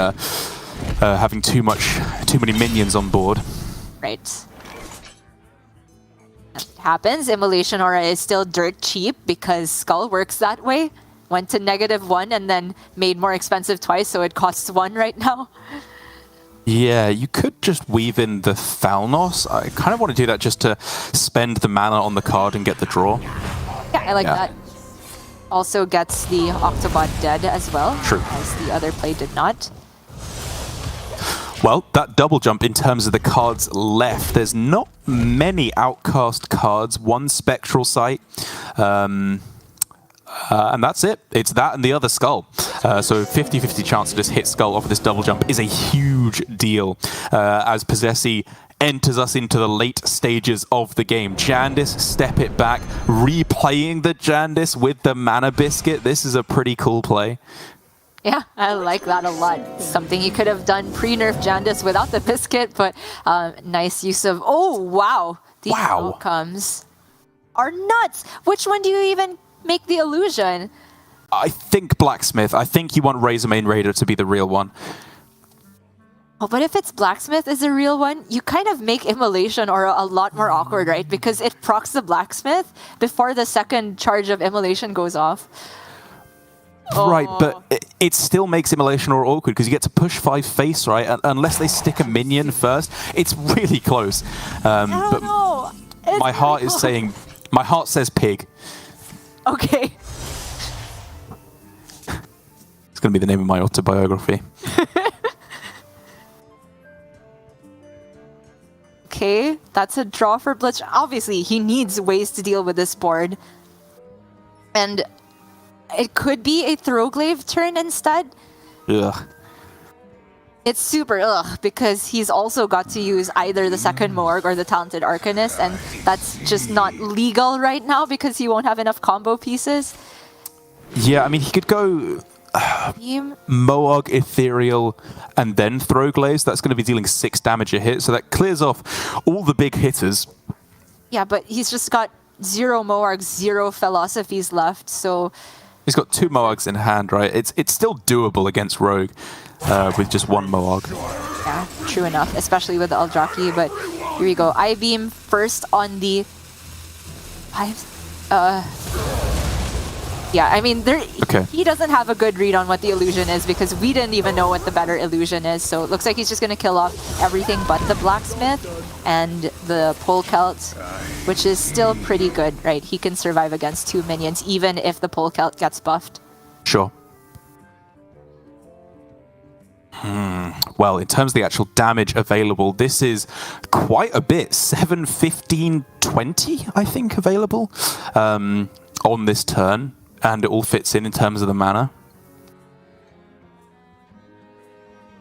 having too many minions on board. Right. It happens. Immolation Aura is still dirt cheap because Skull works that way. Went to -1 and then made more expensive twice, so it costs 1 right now. Yeah, you could just weave in the Thalnos. I kind of want to do that just to spend the mana on the card and get the draw. Yeah, I like that. Also gets the Octobot dead as well, True. as the other play did not. Well, that double jump in terms of the cards left, there's not many Outcast cards, one Spectral Sight, and that's it. It's that and the other Skull. So 50-50 chance to just hit Skull off of this double jump is a huge deal as Posesi enters us into the late stages of the game. Jandis, step it back, replaying the Jandis with the Mana Biscuit. This is a pretty cool play. Yeah, I like that a lot. Something you could have done pre-nerf Jandis without the biscuit, but nice use of... Oh, wow. The outcomes are nuts. Which one do you even make the illusion? I think Blacksmith. I think you want Razormane Raider to be the real one. Oh, but if it's Blacksmith is the real one, you kind of make Immolation Aura a lot more awkward, right? Because it procs the Blacksmith before the second charge of Immolation goes off. Right, but it still makes Immolation Aura awkward because you get to push 5 face, right? Unless they stick a minion first. It's really close. I don't know. My heart is saying... My heart says pig. Okay. It's going to be the name of my autobiography. Okay, that's a draw for Blitz. Obviously, he needs ways to deal with this board. And it could be a Throwglaive turn instead. Ugh. It's super ugh, because he's also got to use either the second Morg or the Talented Arcanist, and that's just not legal right now because he won't have enough combo pieces. Yeah, I mean, he could go Moog, Ethereal, and then Throwglaives. That's going to be dealing 6 damage a hit, so that clears off all the big hitters. Yeah, but he's just got 0 Moargs, 0 Philosophies left, so... He's got 2 Moargs in hand, right? It's still doable against Rogue with just 1 Moarg. Yeah, true enough, especially with the Eldraki, but here we go. I-Beam first on the... Yeah, I mean, he doesn't have a good read on what the illusion is because we didn't even know what the better illusion is. So it looks like he's just going to kill off everything but the Blacksmith and the Polkelt, which is still pretty good, right? He can survive against 2 minions even if the Polkelt gets buffed. Sure. Well, in terms of the actual damage available, this is quite a bit. 7, 15, 20, I think, available on this turn. And it all fits in terms of the mana.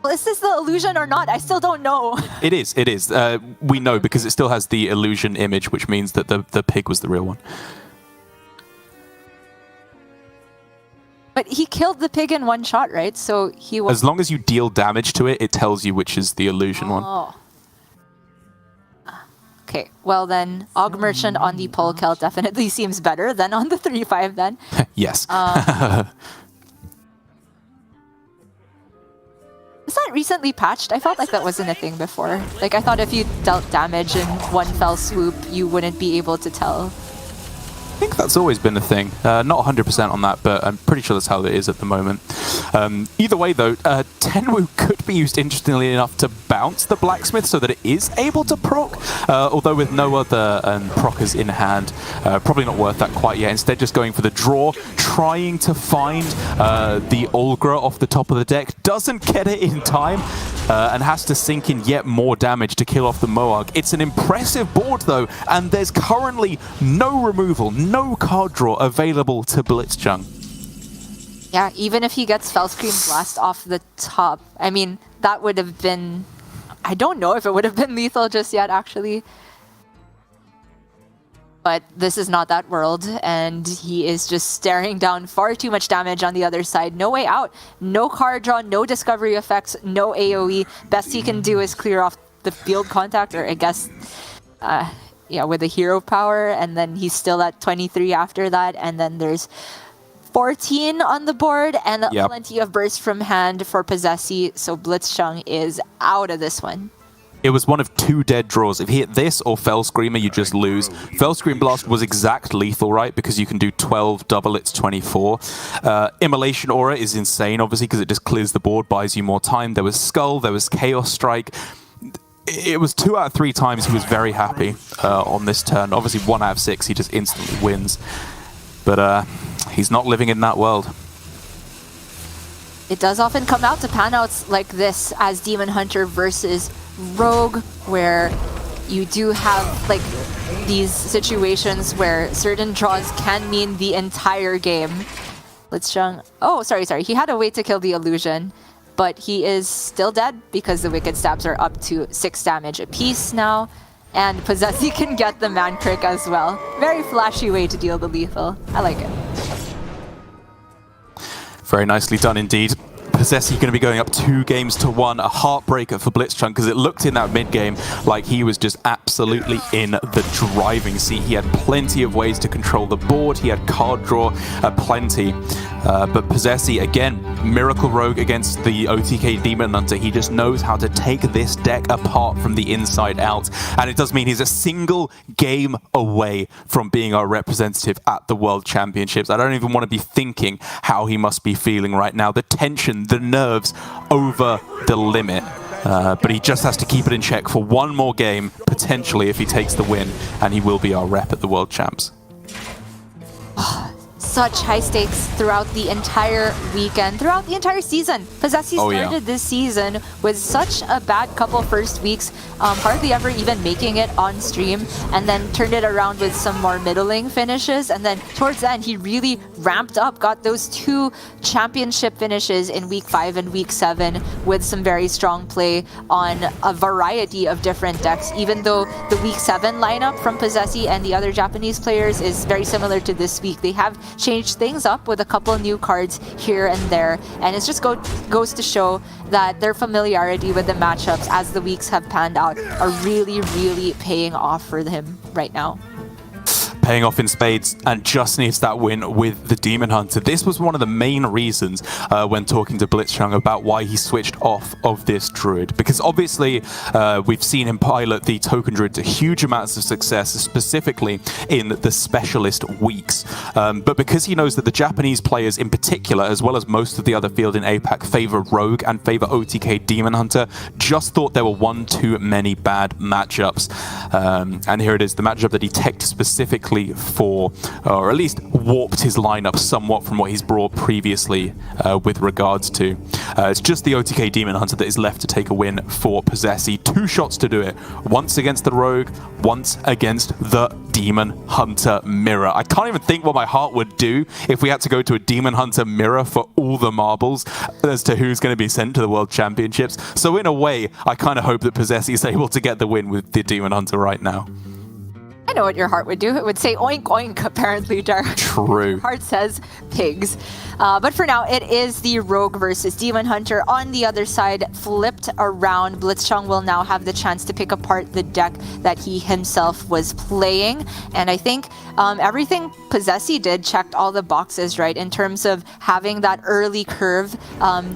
Well, is this the illusion or not? I still don't know. It is, it is. We know because it still has the illusion image, which means that the pig was the real one. But he killed the pig in 1 shot, right? So he was... As long as you deal damage to it, it tells you which is the illusion one. Okay, well then, Og Merchant on the Polkelt definitely seems better than on the 3-5 then. Yes. Is that recently patched? I felt like that wasn't a thing before. Like, I thought if you dealt damage in 1 fell swoop, you wouldn't be able to tell. I think that's always been a thing. Not 100% on that, but I'm pretty sure that's how it is at the moment. Either way, though, Tenwu could be used, interestingly enough, to bounce the Blacksmith so that it is able to proc, although with no other proccers in hand, probably not worth that quite yet. Instead, just going for the draw, trying to find the Olgra off the top of the deck, doesn't get it in time, and has to sink in yet more damage to kill off the Moarg. It's an impressive board, though, and there's currently no removal, no card draw available to blitzchung. Yeah, even if he gets Fellscream Blast off the top, I mean, that would have been... I don't know if it would have been lethal just yet, actually. But this is not that world, and he is just staring down far too much damage on the other side. No way out. No card draw, no discovery effects, no AoE. Best he can do is clear off the field contact, or I guess, yeah, with the hero power, and then he's still at 23 after that, and then there's 14 on the board, and plenty of burst from hand for Posesi, so blitzchung is out of this one. It was one of two dead draws. If he hit this or Fell Screamer, you just lose. Fell Scream Blast was exact lethal, right? Because you can do 12, double it's 24. Immolation Aura is insane, obviously, because it just clears the board, buys you more time. There was Skull, there was Chaos Strike. It was 2 out of 3 times he was very happy on this turn. Obviously, 1 out of 6, he just instantly wins. But he's not living in that world. It does often come out to panouts like this as Demon Hunter versus Rogue, where you do have like these situations where certain draws can mean the entire game. blitzchung, oh, sorry, he had a way to kill the illusion, but he is still dead because the Wicked Stabs are up to 6 damage apiece now, and Posesi can get the Man Crick as well. Very flashy way to deal the lethal. I like it. Very nicely done indeed. Posesi going to be going up 2-1, a heartbreaker for blitzchung, because it looked in that mid-game like he was just absolutely in the driving seat. He had plenty of ways to control the board, he had card draw, plenty. But Posesi, again, Miracle Rogue against the OTK Demon Hunter. He just knows how to take this deck apart from the inside out. And it does mean he's a single game away from being our representative at the World Championships. I don't even want to be thinking how he must be feeling right now. The tension, the nerves over the limit. But he just has to keep it in check for one more game, potentially, if he takes the win. And he will be our rep at the World Champs. Such high stakes throughout the entire weekend, throughout the entire season. Posesi started this season with such a bad couple first weeks, hardly ever even making it on stream, and then turned it around with some more middling finishes, and then towards the end he really ramped up, got those 2 championship finishes in week 5 and week 7 with some very strong play on a variety of different decks, even though the week 7 lineup from Posesi and the other Japanese players is very similar to this week. They have changed things up with a couple new cards here and there, and it just goes to show that their familiarity with the matchups as the weeks have panned out are really, really paying off for him right now. Paying off in spades, and just needs that win with the Demon Hunter. This was one of the main reasons when talking to blitzchung about why he switched off of this Druid, because obviously we've seen him pilot the Token Druid to huge amounts of success, specifically in the Specialist weeks. But because he knows that the Japanese players in particular, as well as most of the other field in APAC, favor Rogue and favor OTK Demon Hunter, just thought there were one too many bad matchups. And here it is, the matchup that he teched specifically for, or at least warped his lineup somewhat from what he's brought previously with regards to. It's just the OTK Demon Hunter that is left to take a win for Posesi. 2 shots to do it. Once against the Rogue, once against the Demon Hunter mirror. I can't even think what my heart would do if we had to go to a Demon Hunter mirror for all the marbles as to who's going to be sent to the World Championships. So in a way, I kind of hope that Posesi is able to get the win with the Demon Hunter right now. I know what your heart would do. It would say oink oink, apparently, Derek. True. Your heart says pigs. But for now, it is the Rogue versus Demon Hunter. On the other side, flipped around, blitzchung will now have the chance to pick apart the deck that he himself was playing. And I think everything Posesi did checked all the boxes, right? In terms of having that early curve,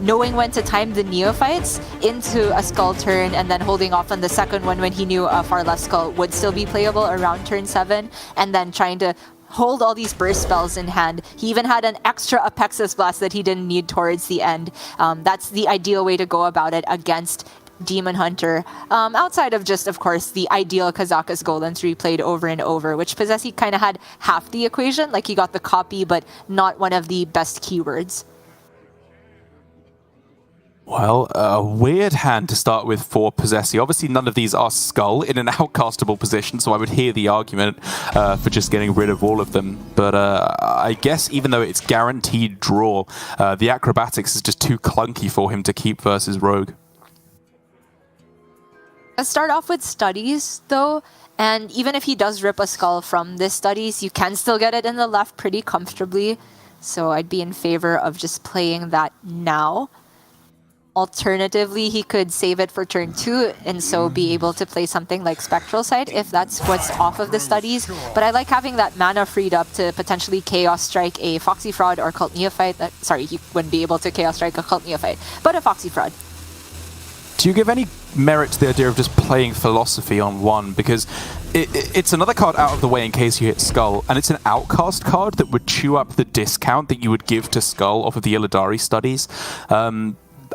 knowing when to time the Neophytes into a Skull turn, and then holding off on the second one when he knew a Far Left Skull would still be playable around turn 7, and then trying to hold all these burst spells in hand. He even had an extra Apexis Blast that he didn't need towards the end. That's the ideal way to go about it against Demon Hunter. Outside of just, of course, the ideal Kazakus Golems replayed over and over, which Posesi kind of had half the equation, like he got the copy, but not one of the best keywords. Well, a weird hand to start with for Posesi. Obviously, none of these are Skull in an outcastable position, so I would hear the argument for just getting rid of all of them. But I guess even though it's guaranteed draw, the acrobatics is just too clunky for him to keep versus Rogue. Let's start off with studies, though. And even if he does rip a skull from this studies, you can still get it in the left pretty comfortably. So I'd be in favor of just playing that now. Alternatively, he could save it for turn 2 and so be able to play something like Spectral Sight if that's what's off of the studies. But I like having that mana freed up to potentially Chaos Strike a Foxy Fraud or Cult Neophyte. Sorry, he wouldn't be able to Chaos Strike a Cult Neophyte, but a Foxy Fraud. Do you give any merit to the idea of just playing Philosophy on 1? Because it's another card out of the way in case you hit Skull, and it's an outcast card that would chew up the discount that you would give to Skull off of the Illidari studies.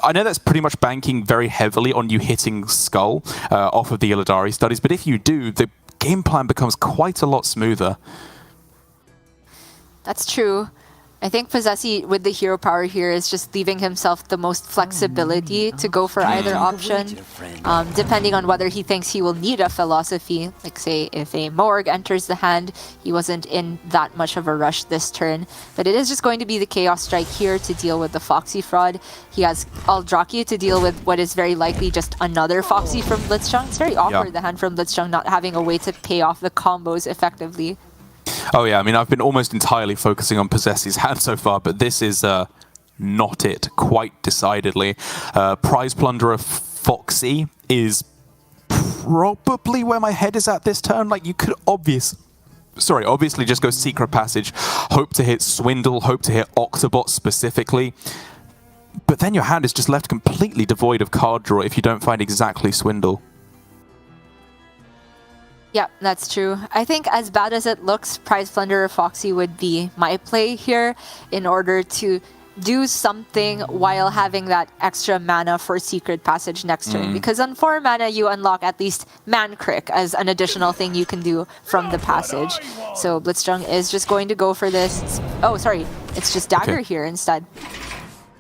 I know that's pretty much banking very heavily on you hitting Skull off of the Illidari studies, but if you do, the game plan becomes quite a lot smoother. That's true. I think Posesi, with the hero power here, is just leaving himself the most flexibility to go for either option, depending on whether he thinks he will need a Philosophy. Like, say, if a Morg enters the hand, he wasn't in that much of a rush this turn. But it is just going to be the Chaos Strike here to deal with the Foxy Fraud. He has Aldraki to deal with what is very likely just another Foxy from blitzchung. It's very awkward, the hand from blitzchung not having a way to pay off the combos effectively. Oh yeah, I mean, I've been almost entirely focusing on Posesi's hand so far, but this is not it, quite decidedly. Prize Plunderer Foxy is probably where my head is at this turn. Like, you could obviously just go Secret Passage, hope to hit Swindle, hope to hit Octobot specifically, but then your hand is just left completely devoid of card draw if you don't find exactly Swindle. Yeah, that's true. I think as bad as it looks, Prize Plunderer Foxy would be my play here in order to do something while having that extra mana for Secret Passage next turn. Because on 4 mana, you unlock at least Mancrick as an additional thing you can do from the passage. So blitzchung is just going to go for this. Oh, sorry. It's just Dagger here instead.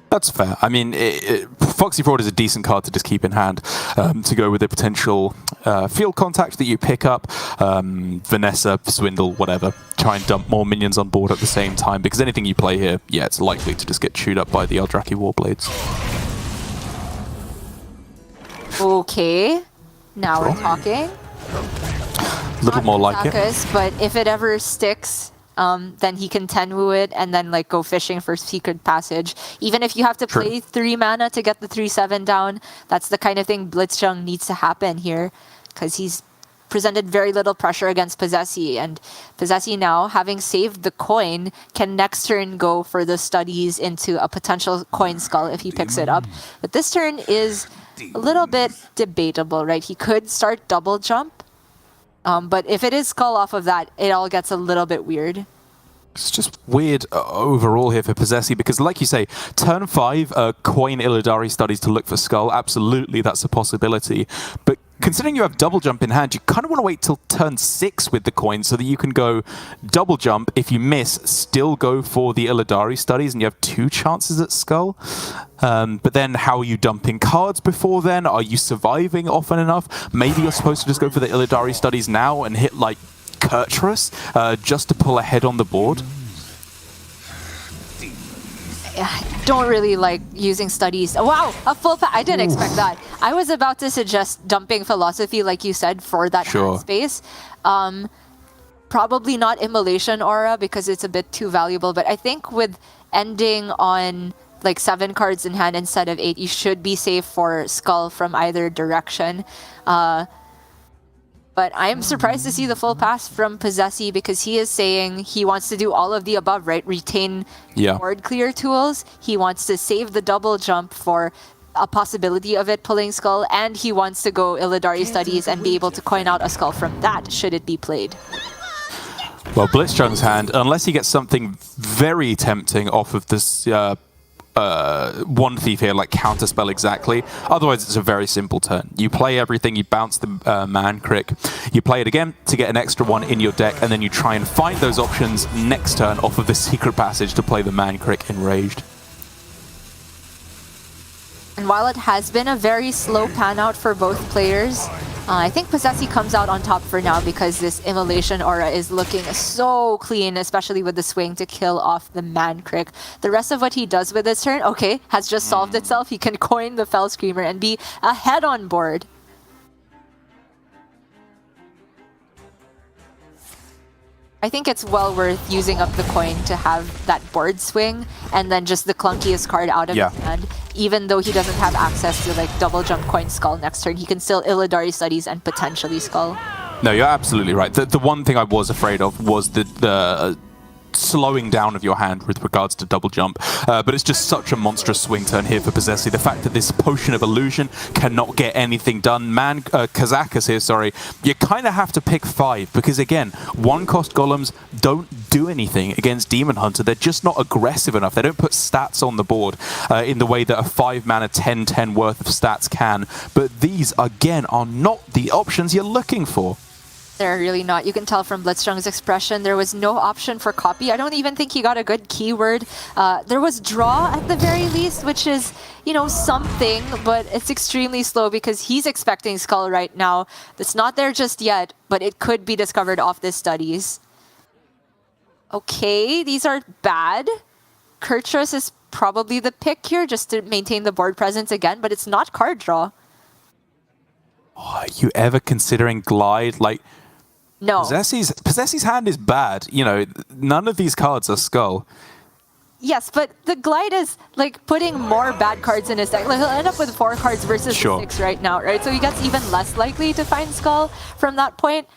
That's fair. I mean, Foxy Fraud is a decent card to just keep in hand to go with a potential field contact that you pick up, Vanessa, Swindle, whatever. Try and dump more minions on board at the same time, because anything you play here, yeah, it's likely to just get chewed up by the Eldraki Warblades. Okay, now we're talking. A little more like it. But if it ever sticks, then he can Tenwu it and then like go fishing for Secret Passage. Even if you have to play 3 mana to get the 3/7 down, that's the kind of thing blitzchung needs to happen here, because he's presented very little pressure against Posesi, and Posesi now, having saved the coin, can next turn go for the studies into a potential coin skull if he picks it up. But this turn is a little bit debatable, right? He could start double jump, but if it is skull off of that, it all gets a little bit weird. It's just weird overall here for Posesi, because like you say, turn 5, coin Illidari studies to look for skull, absolutely that's a possibility. But considering you have double jump in hand, you kind of want to wait till turn 6 with the coin so that you can go double jump. If you miss, still go for the Illidari studies and you have 2 chances at skull. But then how are you dumping cards before then? Are you surviving often enough? Maybe you're supposed to just go for the Illidari studies now and hit like Kurtrus, just to pull ahead on the board. I don't really like using studies. Wow, a full I didn't expect that. I was about to suggest dumping philosophy, like you said, for that hand space. Probably not Immolation Aura because it's a bit too valuable, but I think with ending on like 7 cards in hand instead of 8, you should be safe for skull from either direction. But I'm surprised to see the full pass from Posesi, because he is saying he wants to do all of the above, right? Retain board clear tools. He wants to save the double jump for a possibility of it pulling skull, and he wants to go Illidari studies and be able to coin out a skull from that, should it be played. Well, blitzchung's hand, unless he gets something very tempting off of this one thief here, like counterspell exactly. Otherwise, it's a very simple turn. You play everything, you bounce the Mancrick, you play it again to get an extra one in your deck, and then you try and find those options next turn off of the Secret Passage to play the Mancrick Enraged. And while it has been a very slow pan out for both players, I think Posesi comes out on top for now because this Immolation Aura is looking so clean, especially with the swing to kill off the Mancrick. The rest of what he does with this turn, okay, has just solved itself. He can coin the Fell Screamer and be ahead on board. I think it's well worth using up the coin to have that board swing and then just the clunkiest card out of his hand. Even though he doesn't have access to like double jump coin skull next turn, he can still Illidari Studies and potentially skull. No, you're absolutely right. The one thing I was afraid of was the slowing down of your hand with regards to double jump, but it's just such a monstrous swing turn here for Posesi. The fact that this Potion of Illusion cannot get anything done, Kazakas here, sorry, you kind of have to pick 5, because again, 1-cost golems don't do anything against Demon Hunter. They're just not aggressive enough. They don't put stats on the board in the way that a 5-mana 10/10 worth of stats can, but these, again, are not the options you're looking for. They're really not. You can tell from Blitzchung's expression, there was no option for copy. I don't even think he got a good keyword. There was draw at the very least, which is, you know, something, but it's extremely slow because he's expecting skull right now. It's not there just yet, but it could be discovered off this studies. Okay, these are bad. Kurtrus is probably the pick here just to maintain the board presence again, but it's not card draw. Oh, are you ever considering glide? Like, no. Posesi's hand is bad. You know, none of these cards are skull. Yes, but the glide is like putting more bad cards in his deck. Like he'll end up with 4 cards versus 6 right now, right? So he gets even less likely to find skull from that point.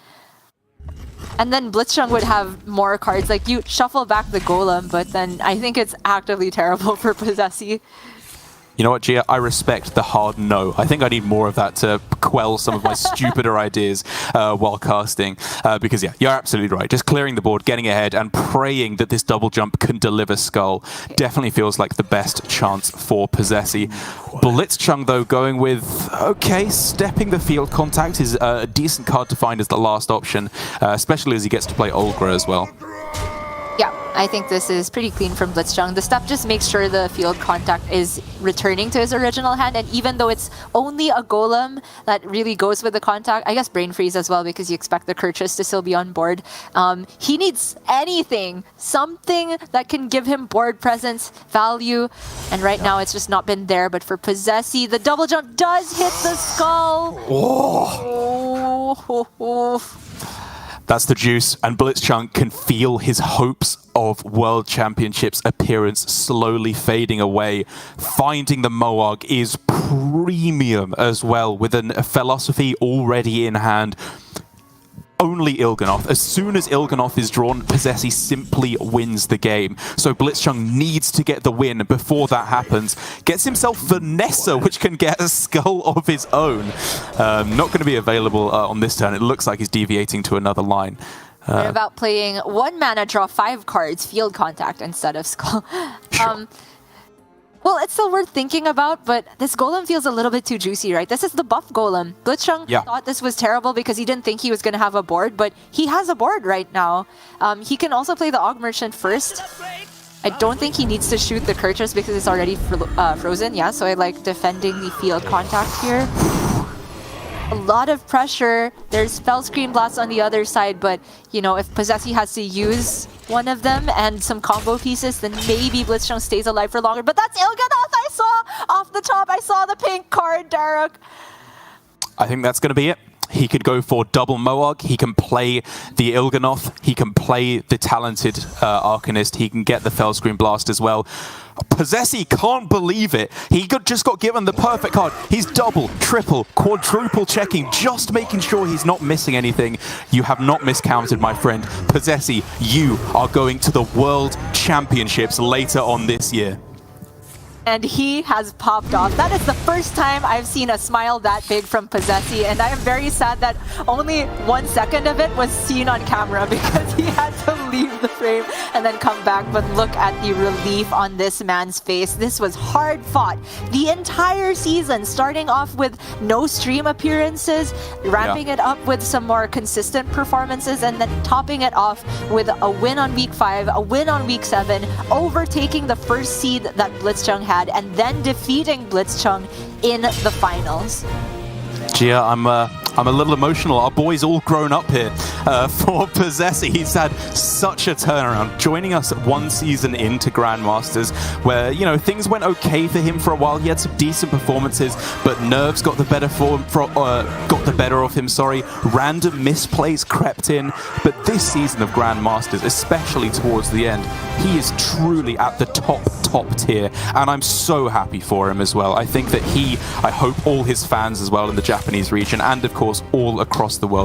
And then Blitzchung would have more cards. Like you shuffle back the golem, but then I think it's actively terrible for Posesi. You know what, Gia? I respect the hard no. I think I need more of that to quell some of my stupider ideas while casting. Because, yeah, you're absolutely right. Just clearing the board, getting ahead, and praying that this double jump can deliver skull definitely feels like the best chance for Posesi. Blitzchung, though, going with, okay, stepping the field contact is a decent card to find as the last option, especially as he gets to play Olgra as well. Yeah, I think this is pretty clean from Blitzchung. The step just makes sure the field contact is returning to his original hand, and even though it's only a golem that really goes with the contact, I guess Brain Freeze as well, because you expect the Kurtrus to still be on board. He needs anything, something that can give him board presence, value, and right now it's just not been there. But for Posesi, the double jump does hit the skull. Oh. That's the juice, and Blitzchung can feel his hopes of World Championships appearance slowly fading away. Finding the Moog is premium as well, with a philosophy already in hand. Only Il'gynoth. As soon as Il'gynoth is drawn, Posesi simply wins the game. So Blitzchung needs to get the win before that happens. Gets himself Vanessa, which can get a skull of his own. Not going to be available on this turn. It looks like he's deviating to another line. They're about playing 1 mana, draw 5 cards, field contact instead of skull. Sure. Well, it's still worth thinking about, but this golem feels a little bit too juicy, right? This is the buff golem. Blitzchung thought this was terrible because he didn't think he was going to have a board, but he has a board right now. He can also play the Og Merchant first. I don't think he needs to shoot the Kurtrus because it's already frozen, yeah, so I like defending the field contact here. A lot of pressure. There's Spell Screen Blast on the other side, but, you know, if Posesi has to use one of them and some combo pieces, then maybe Blitzchung stays alive for longer. But that's Il'gynoth I saw off the top. I saw the pink card, Derek. I think that's going to be it. He could go for double Moog. He can play the Il'gynoth. He can play the talented Arcanist. He can get the Fellscreen Blast as well. Posesi can't believe it. He just got given the perfect card. He's double, triple, quadruple checking, just making sure he's not missing anything. You have not miscounted, my friend. Posesi, you are going to the World Championships later on this year. And he has popped off. That is the first time I've seen a smile that big from Posesi, and I am very sad that only 1 second of it was seen on camera because he had to leave the frame and then come back. But look at the relief on this man's face. This was hard fought the entire season, starting off with no stream appearances, ramping it up with some more consistent performances, and then topping it off with a win on week 5, a win on week 7, overtaking the first seed that Blitzchung had, and then defeating Blitzchung in the finals. Gia, I'm a little emotional. Our boy's all grown up here. for Posesi. He's had such a turnaround, joining us 1 season into Grandmasters, where, you know, things went okay for him for a while. He had some decent performances, but nerves got the better of him. Random misplays crept in, but this season of Grandmasters, especially towards the end, he is truly at the top tier, and I'm so happy for him as well. I think that I hope all his fans as well in the Japanese region, and of course all across the world,